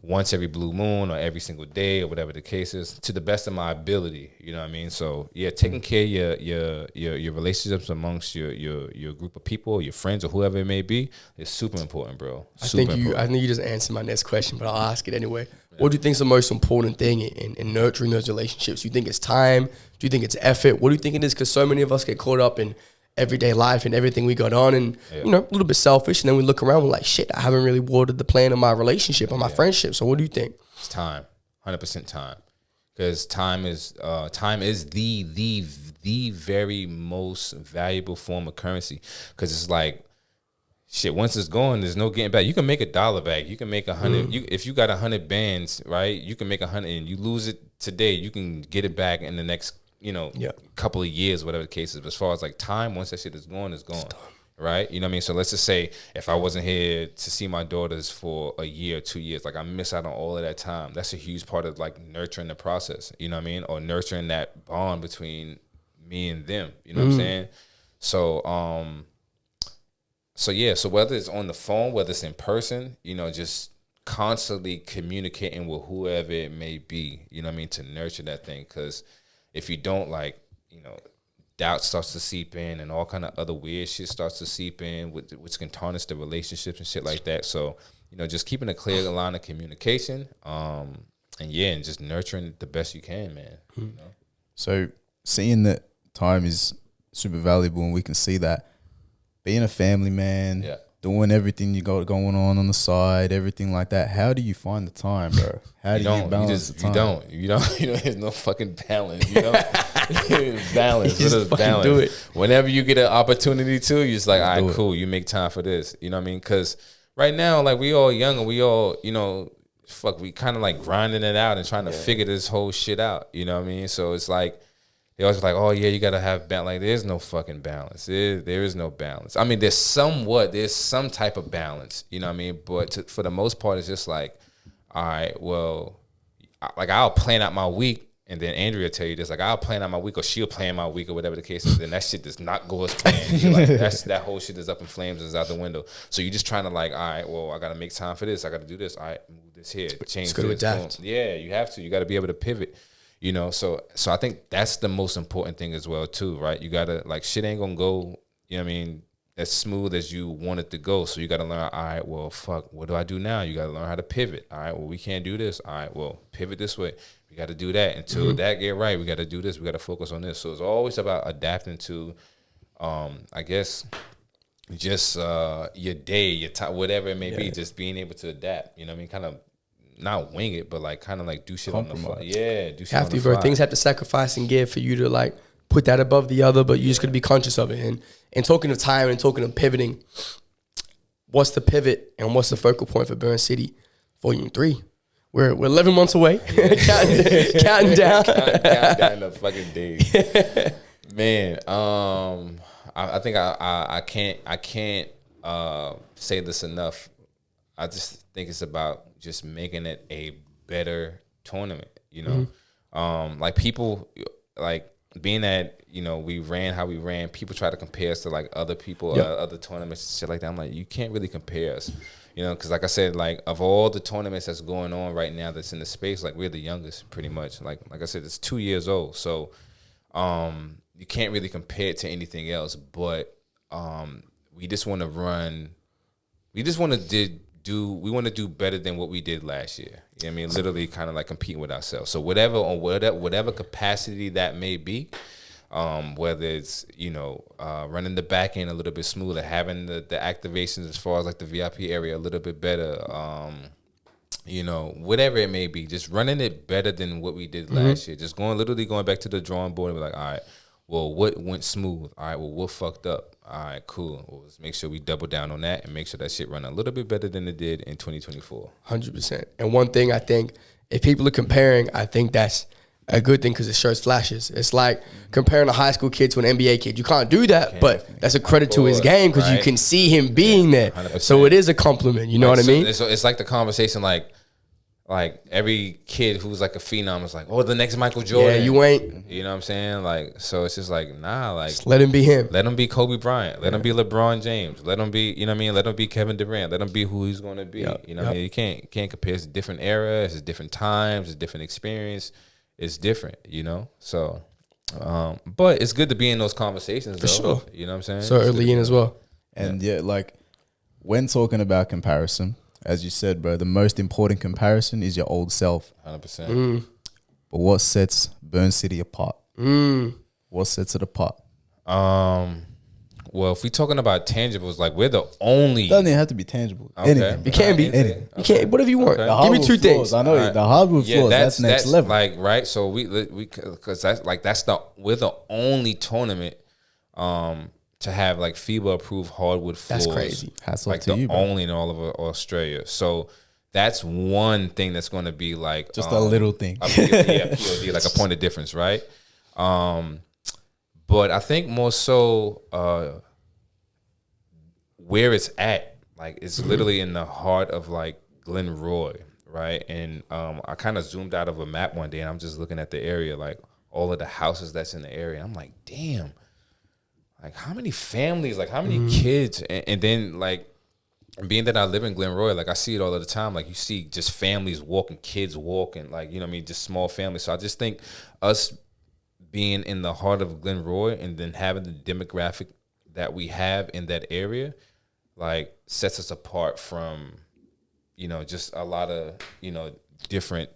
once every blue moon or every single day or whatever the case is, to the best of my ability. You know what I mean? So yeah, taking care of your relationships amongst your group of people, your friends, or whoever it may be, is super important, bro. I think you just answered my next question, but I'll ask it anyway. What do you think is the most important thing in nurturing those relationships? Do you think it's time? Do you think it's effort? What do you think it is? Because so many of us get caught up in everyday life and everything we got on, and you know, a little bit selfish, and then we look around, we're like, shit, I haven't really watered the plant of my relationship or my friendship. So what do you think? It's time. 100% time. Because time is the very most valuable form of currency. Because it's like, shit, once it's gone, there's no getting back. You can make $1 back. You can make 100. If you got 100 bands, right? You can make 100, and you lose it today, you can get it back in the next, you know, couple of years, whatever the case is. But as far as like time, once that shit is gone, it's gone. Right? You know what I mean? So let's just say if I wasn't here to see my daughters for a year, 2 years, like I miss out on all of that time. That's a huge part of like nurturing the process, you know what I mean? Or nurturing that bond between me and them, you know what I'm saying? So yeah, so whether it's on the phone, whether it's in person, just constantly communicating with whoever it may be, you know what I mean, to nurture that thing. Because if you don't, doubt starts to seep in, and all kind of other weird shit starts to seep in, which can tarnish the relationships and shit like that. So, just keeping a clear line of communication, and just nurturing the best you can, man. So seeing that time is super valuable, and we can see that being a family man, doing everything you got going on the side, everything like that. How do you find the time, bro? How do you balance the time? You don't. There's no fucking balance. Balance. You just fucking do it. Whenever you get an opportunity to, you're just like, all right, cool. You make time for this. You know what I mean? Because right now, we all young, and we all, we kind of grinding it out and trying to figure this whole shit out. You know what I mean? So it's like, they always like, oh yeah, you gotta have balance. There's no fucking balance. There is no balance. I mean, there's some type of balance. You know what I mean? But for the most part, it's just like, all right, well, I'll plan out my week, and then Andrea will tell you this, I'll plan out my week, or she'll plan my week, or whatever the case is. Then that shit does not go as planned. That whole shit is up in flames, is out the window. So you're just trying to all right, well, I gotta make time for this. I gotta do this. All right, move this here, change this. Adapt. Yeah, you have to. You gotta be able to pivot. So I think that's the most important thing as well too, right? You gotta shit ain't gonna go, as smooth as you want it to go. So you gotta learn, all right, well, fuck, what do I do now? You gotta learn how to pivot. All right, well, we can't do this. All right, well, pivot this way. We gotta do that. Until that get right, we gotta do this. We gotta focus on this. So it's always about adapting to, I guess, just your day, your time, whatever it may be, just being able to adapt. You know what I mean? Kind of not wing it, but do shit on the fly. Yeah, do shit have on to, the bro. fly. Things have to sacrifice and give for you to put that above the other, but you just gotta be conscious of it. And talking of time and talking of pivoting, what's the pivot and what's the focal point for Burn City Volume 3? We're 11 months away, counting down. Counting down the fucking days. Man, I think I can't say this enough. I just think it's about just making it a better tournament, people, being that, we ran how we ran, people try to compare us to other people, other tournaments, shit like that. I'm like, you can't really compare us, because like I said, of all the tournaments that's going on right now that's in the space, we're the youngest pretty much. Like I said, it's 2 years old. So you can't really compare it to anything else, but we just want to run, we want to do better than what we did last year. You know what I mean? Literally kind of competing with ourselves. So whatever capacity that may be, whether it's, running the back end a little bit smoother, having the activations as far as the VIP area a little bit better, whatever it may be, just running it better than what we did last year. Just going back to the drawing board and be like, all right, well, what went smooth? All right, well, what fucked up? All right, cool. Well, let's make sure we double down on that and make sure that shit run a little bit better than it did in 2024. 100%. And one thing I think, if people are comparing, I think that's a good thing because it shows flashes. It's like comparing a high school kid to an NBA kid. You can't do that, but that's a credit to his game because you can see him being there. 100%. So it is a compliment. You know what I mean? It's like the conversation, every kid who's a phenom is oh, the next Michael Jordan. Yeah, you ain't. You know what I'm saying? So it's just nah, just let him be him. Let him be Kobe Bryant. Let him be LeBron James. Let him be, you know what I mean? Let him be Kevin Durant. Let him be who he's going to be. You know what I mean? You can't compare. It's different eras, it's different times, it's different experience. It's different, So, but it's good to be in those conversations, though. For sure. You know what I'm saying? So early in as well. And when talking about comparison, as you said, bro, the most important comparison is your old self. 100%. But what sets Burn City apart? What sets it apart? Well, if we're talking about tangibles, we're the only. Doesn't even have to be tangible. Okay. Anything. It can be. Anything. You can't. Whatever you want. Okay. Give me two things. I know the hardwood floors. That's next level. Right. So we because we're the only tournament to have FIBA approved hardwood floors. That's crazy. Hats off to you, bro. Only in all of Australia. So that's one thing that's going to be just a little thing. POD, a point of difference, right? But I think more so where it's at, it's literally in the heart of Glen Roy, right? And I kind of zoomed out of a map one day, and I'm just looking at the area, all of the houses that's in the area. I'm like, damn, like how many families, like how many kids, and then like being that I live in Glenroy, like I see it all of the time. Like you see just families walking, kids walking, like, you know what I mean, just small families. So I just think us being in the heart of Glenroy and then having the demographic that we have in that area, like sets us apart from, you know, just a lot of, you know, different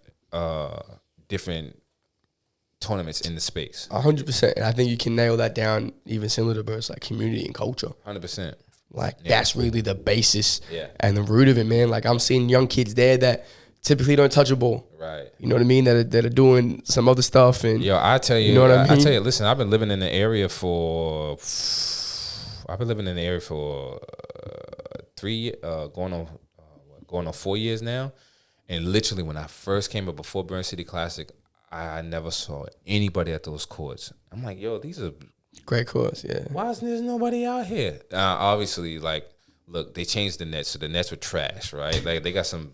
tournaments in the space. 100%. And I think you can nail that down even similar to birds like community and culture. 100%. Like that's really the basis Yeah. and the root of it, man. Like I'm seeing young kids there that typically don't touch a ball. Right. You know what I mean? That are doing some other stuff. And Yo, I tell you, know what I mean? I tell you, listen, I've been living in the area for 3 going on 4 years now. And literally when I first came up before Burn City Classic, I never saw anybody at those courts. I'm like, yo, these are great course, yeah. why is there nobody out here? Obviously, like, look, they changed the nets, so the nets were trash, right? Like they got some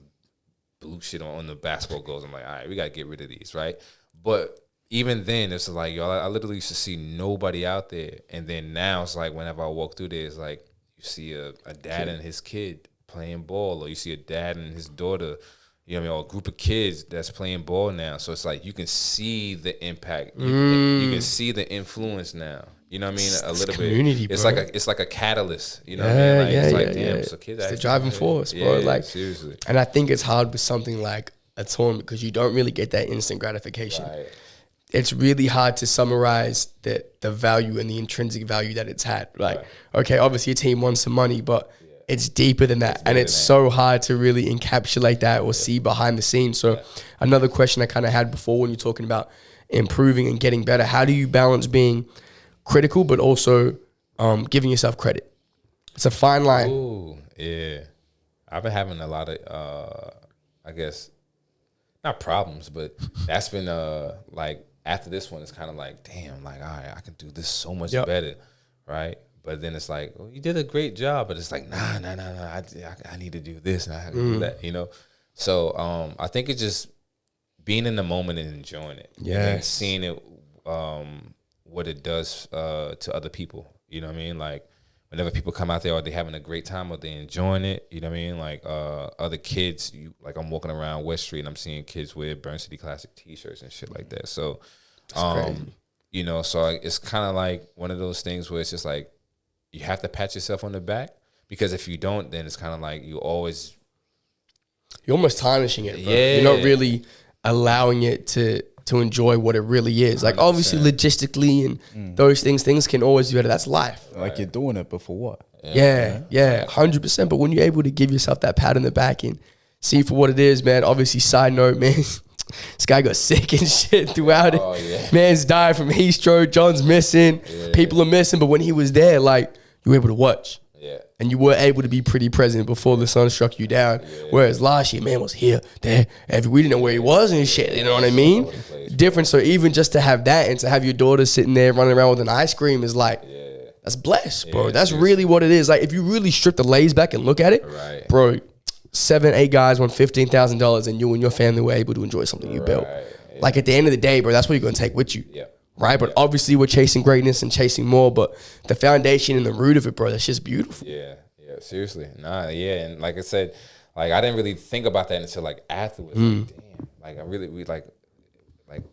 blue shit on the basketball goals. I'm like, all right, we gotta get rid of these, right? But even then, it's like, yo, I literally used to see nobody out there, and then now it's like whenever I walk through there, it's like you see a dad and his kid playing ball, or you see a dad and his daughter. You know what I mean? Or a group of kids that's playing ball now. So it's like you can see the impact. You can see the influence now. You know what I mean? A little bit. It's like a catalyst. You know what I mean? Like, it's like, damn, so kids it's the driving force, bro. Yeah, like seriously. And I think it's hard with something like a tournament because you don't really get that instant gratification. Right. It's really hard to summarize the value and the intrinsic value that it's had. Like, okay, obviously your team won some money, but it's deeper than that. And it's so hard to really encapsulate that or see behind the scenes. So another question I kind of had before when you're talking about improving and getting better, how do you balance being critical but also giving yourself credit? It's a fine line. Ooh, yeah. I've been having a lot of, I guess, not problems, but that's been like after this one, it's kind of like, damn, like, all right, I can do this so much better, right? But then it's like, well, you did a great job, but it's like, nah, I need to do this and I have to do that, you know? So I think it's just being in the moment and enjoying it. And seeing it, what it does to other people, you know what I mean? Like, whenever people come out there, are they having a great time or they enjoying it, you know what I mean? Like, other kids, like I'm walking around West Street and I'm seeing kids wear Burn City Classic t-shirts and shit like that. So, you know, so it's kind of like one of those things where it's just like, you have to pat yourself on the back, because if you don't, then it's kind of like you're almost tarnishing it, bro. You're not really allowing it to enjoy what it really is. Like, 100%. Obviously, logistically and those things can always be better. That's life. Like, you're doing it, but for what? Yeah, 100%. But when you're able to give yourself that pat on the back and see for what it is, man, obviously, side note, man, this guy got sick and shit throughout it. Man's died from heat stroke. John's missing. People are missing. But when he was there, like, you were able to watch. And you were able to be pretty present before the sun struck you down. Whereas last year, man was here, there, we didn't know where he was and shit. You know what I mean? Different. So even just to have that and to have your daughter sitting there running around with an ice cream is like, that's blessed, bro. That's really what it is. Like, if you really strip the lays back and look at it, bro, 7-8 guys won $15,000 and you and your family were able to enjoy something you built. Like, at the end of the day, bro, that's what you're going to take with you. Right? But obviously we're chasing greatness and chasing more, but the foundation and the root of it, bro, that's just beautiful. Seriously. And like I said, like, I didn't really think about that until like afterwards. Like, damn, like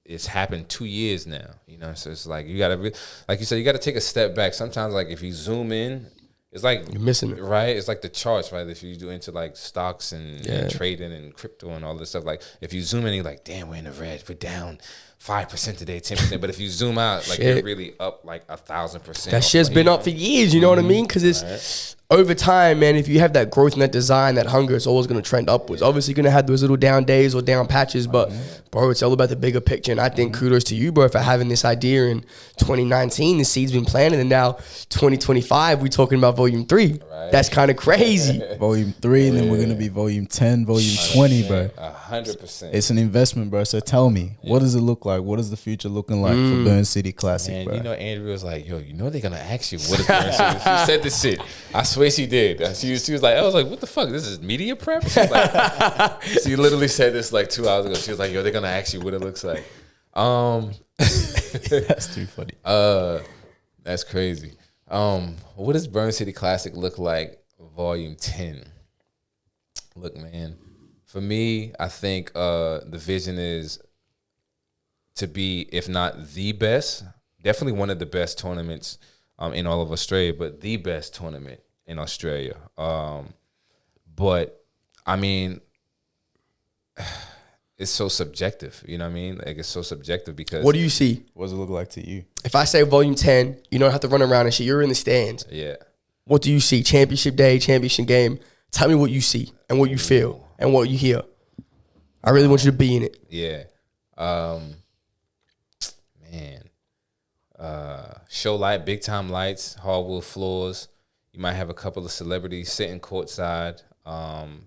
it's happened 2 years now, you know? So it's like, you gotta, like you said, you gotta take a step back. Sometimes, like, if you zoom in, it's like you're missing it, right? It's like the charts, right? If you do into like stocks and trading and crypto and all this stuff, like, if you zoom in, you're like, damn, we're in the red, we're down 5% today, 10%. But if you zoom out, like, you're really up like 1,000%. That shit's been up for years, you know what I mean? Because it's over time, man. If you have that growth and that design, that hunger, it's always going to trend upwards. Obviously, you're going to have those little down days or down patches, but bro, it's all about the bigger picture. And I think kudos to you, bro, for having this idea in 2019. The seed's been planted, and now 2025, we're talking about volume 3. That's kind of crazy. Volume 3, and then we're going to be volume 10, volume 20, bro. 100%. It's an investment, bro. So tell me, what does it look like? What is the future looking like for Burn City Classic, Man, bro? you know, Andrew was like, yo, you know they're going to ask you what is Burn City. She said this shit. I swear she did. She was like, I was like, what the fuck? This is media prep? She was like, she literally said this like 2 hours ago. She was like, yo, they're going to ask you what it looks like. That's too funny. That's crazy. What does Burn City Classic look like, Volume 10? Look, man, for me, I think the vision is to be, if not the best, definitely one of the best tournaments in all of Australia, but the best tournament in Australia. But, I mean, it's so subjective, you know what I mean? Like, it's so subjective because... What do you see? What does it look like to you? If I say Volume 10, you don't have to run around and shit. You're in the stands. Yeah. What do you see? Championship day, championship game. Tell me what you see and what you feel and what you hear. I really want you to be in it. Yeah. Show light, big time lights, hardwood floors. You might have a couple of celebrities sitting courtside.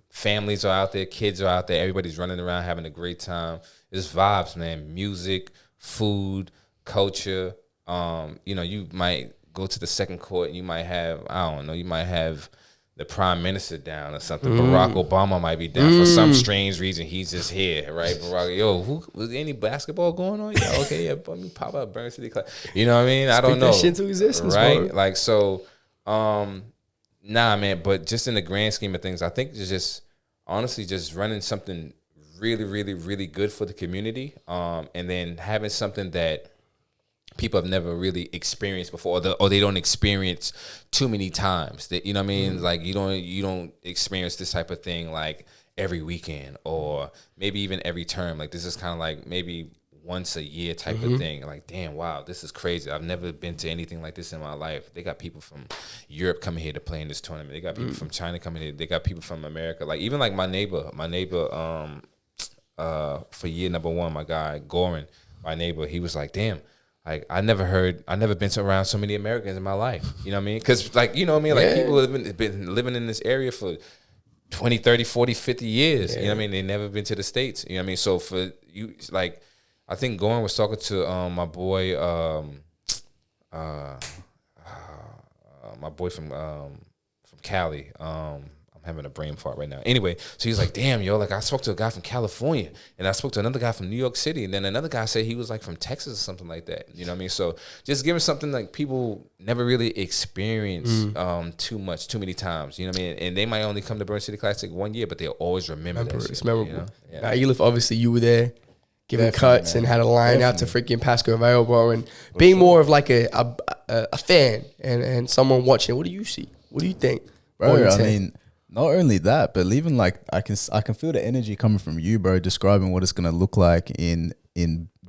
Families are out there, kids are out there, everybody's running around having a great time. It's vibes, man. Music, food, culture. You might go to the second court and you might have, I don't know, you might have the prime minister down or something. Barack Obama might be down for some strange reason. He's just here, right? Barack, was there any basketball going on? Yeah, okay, yeah, let me pop up Burn City Class. You know what I mean? I don't know. That shit into existence, right? Bro. Like, so, nah, man, but just in the grand scheme of things, I think it's just, honestly, just running something really, really, really good for the community, and then having something that people have never really experienced before, or they don't experience too many times. That, you know what I mean? Like, you don't experience this type of thing like every weekend or maybe even every term. Like, this is kind of like maybe once a year type of thing. Like, damn, wow, this is crazy. I've never been to anything like this in my life. They got people from Europe coming here to play in this tournament. They got people from China coming here. They got people from America. Like, even like my neighbor, for year number one, my guy Goran, my neighbor, he was like, damn, like, I never been around so many Americans in my life. You know what I mean? Because, like, you know what I mean? Like, people have been living in this area for 20, 30, 40, 50 years. You know what I mean? They never been to the States. You know what I mean? So for you, like, I think Goran was talking to my boy from Cali. I'm having a brain fart right now. Anyway, so he's like, damn, yo, like, I spoke to a guy from California, and I spoke to another guy from New York City, and then another guy said he was like from Texas or something like that. You know what I mean? So just giving something like people never really experience too many times. You know what I mean? And they might only come to Burn City Classic one year, but they'll always remember that shit. It's memorable. You know? Yeah. Now, Ealef, obviously you were there giving cuts and had a line out to freaking Pasco Vale, bro, and being more of like a fan and someone watching. What do you see? What do you think? Bro, I mean, not only that, but even like I can feel the energy coming from you, bro, describing what it's gonna look like in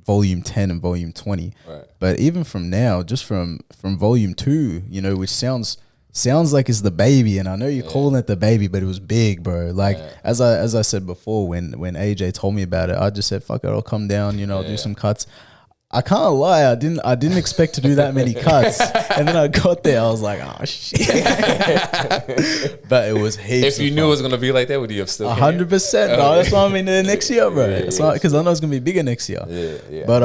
Volume 10 and Volume 20. Right. But even from now, just from Volume 2, you know, which sounds like it's the baby, and I know you're calling it the baby, but it was big, bro. Like as I said before, when AJ told me about it, I just said, fuck it, I'll come down, you know, do some cuts. I can't lie, I didn't expect to do that many cuts, and then I got there, I was like, oh shit! But it was heaps. If you knew it was gonna be like that, would you have still? 100%, bro. That's why I'm in there next year, bro. That's why, because I know it's gonna be bigger next year. Yeah. But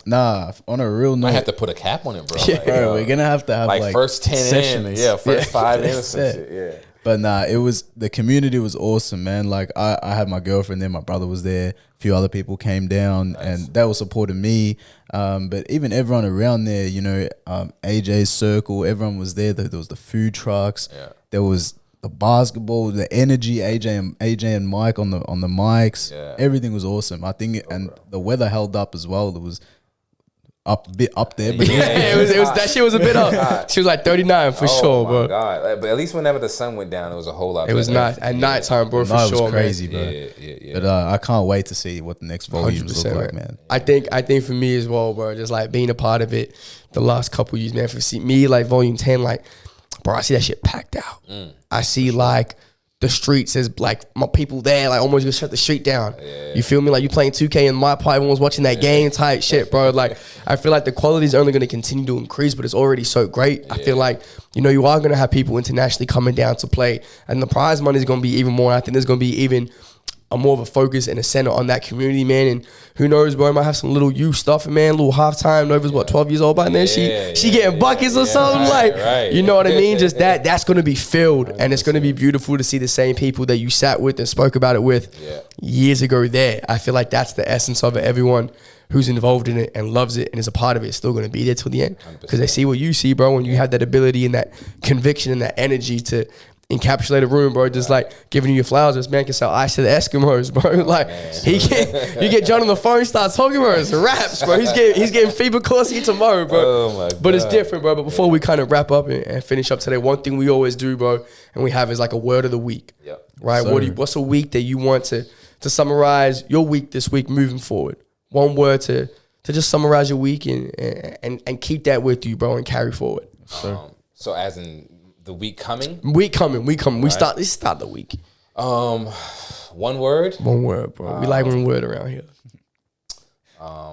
nah. On a real note, I have to put a cap on it, bro. Yeah, like, bro, we're gonna have to have like first 10 sessions. First 5 in, some shit. Yeah. But nah, the community was awesome, man. Like I had my girlfriend there, my brother was there, a few other people came down, and they were supporting me. But even everyone around there, you know, AJ's circle, everyone was there. There was the food trucks, there was the basketball, the energy, AJ and Mike on the mics. Everything was awesome. I think, and the weather held up as well. It was a bit up there, but it was that shit was a bit up. She was like 39 for sure, bro. God. But at least whenever the sun went down, it was a whole lot. It was nice at nighttime, bro. For it sure, was crazy, man. Bro. But I can't wait to see what the next volumes look like, man. I think for me as well, bro. Just like being a part of it, the last couple years, man. For me, like Volume 10, like, bro, I see that shit packed out. I see like the streets is like my people there, like almost gonna shut the street down. You feel me? Like you playing 2K and my part, everyone's watching that game type shit, bro. Like I feel like the quality is only gonna continue to increase, but it's already so great. I feel like, you know, you are gonna have people internationally coming down to play, and the prize money is gonna be even more. I think there's gonna be even a more of a focus and a center on that community, man. And who knows, bro, I might have some little youth stuff, man. Little halftime. Nova's what, 12 years old by then? She getting buckets or something, you know what I mean? Just that's gonna be filled, and it's gonna be beautiful to see the same people that you sat with and spoke about it with years ago there. I feel like that's the essence of it. Everyone who's involved in it and loves it and is a part of it is still going to be there till the end because they see what you see, bro. When you have that ability and that conviction and that energy to encapsulate a room, bro, just like giving you your flowers. This man can sell ice to the Eskimos, bro. Like you get John on the phone, starts talking, bro. It's raps, bro. He's getting fever Corsi tomorrow, bro. Oh my God. But it's different, bro. But before we kind of wrap up and finish up today, one thing we always do, bro, and we have is like a word of the week. Yep. Right? What's a week that you want to summarize your week this week moving forward? One word to just summarize your week and keep that with you, bro, and carry forward. So as in the week coming? Week coming. Right. Let's start the week. One word? One word, bro. We like one word around here.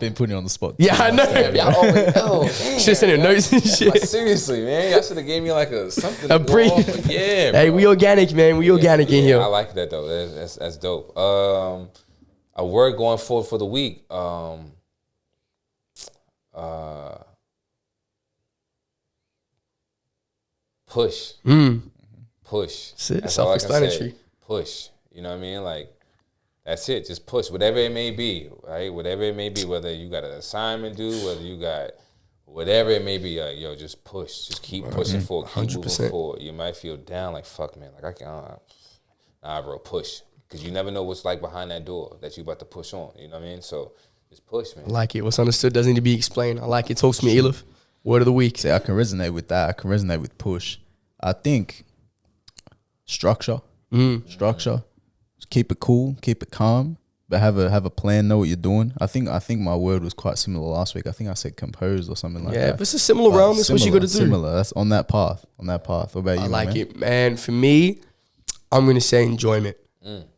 Been putting you on the spot. Yeah, I know. Y'all always know. Shit, sending notes and shit. Like, seriously, man. Y'all should have gave me like something. A to go brief. off of. Yeah, Hey, bro. we organic, man. We organic in here. I like that though. That's dope. A word going forward for the week. Push. Push. That's it. That's all I can say. Self-explanatory. Push. You know what I mean? Like, that's it. Just push. Whatever it may be, right? Whatever it may be, whether you got an assignment due, whether you got whatever it may be, like, yo, just push. Just keep pushing forward. Keep 100%. moving forward. You might feel down, like, fuck, man. Like, I can't. Nah, bro, push. Because you never know what's like behind that door that you about to push on. You know what I mean? So, just push, man. I like it. What's understood doesn't need to be explained. I like it. Talks to me, Ealef. Word of the week. See, I can resonate with that. I can resonate with push. I think structure. Structure. Just keep it cool, keep it calm, but have a plan, know what you're doing. I think my word was quite similar last week. I think I said composed or something like that. Yeah, if it's a similar realm, that's what you got to do. Similar. That's on that path. What about you? I like it, man. For me, I'm going to say enjoyment.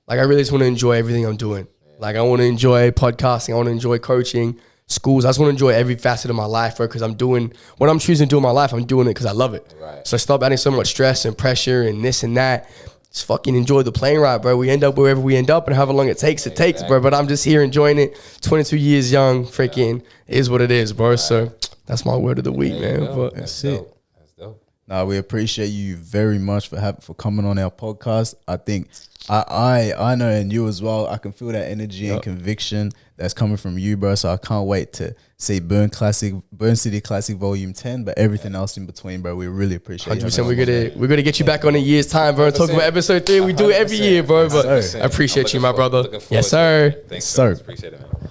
Like, I really just want to enjoy everything I'm doing. Like, I want to enjoy podcasting. I want to enjoy coaching, schools. I just want to enjoy every facet of my life, bro, because I'm doing what I'm choosing to do in my life. I'm doing it because I love it. Right. So stop adding so much stress and pressure and this and that. Just fucking enjoy the plane ride, bro. We end up wherever we end up and however long it takes, bro. But I'm just here enjoying it. 22 years young, freaking is what it is, bro. Right. So that's my word of the week, man. But that's dope. it. That's dope. Nah, we appreciate you very much for coming on our podcast. I think I know, and you as well. I can feel that energy and conviction that's coming from you, bro. So I can't wait to see Burn City Classic Volume 10, but everything else in between, bro. We really appreciate 100%. We're gonna get you back on in a year's time, bro. Talk about episode 3. We do it every year, bro. But I appreciate you, my brother. Yes, sir. Thanks, sir. Appreciate it, man.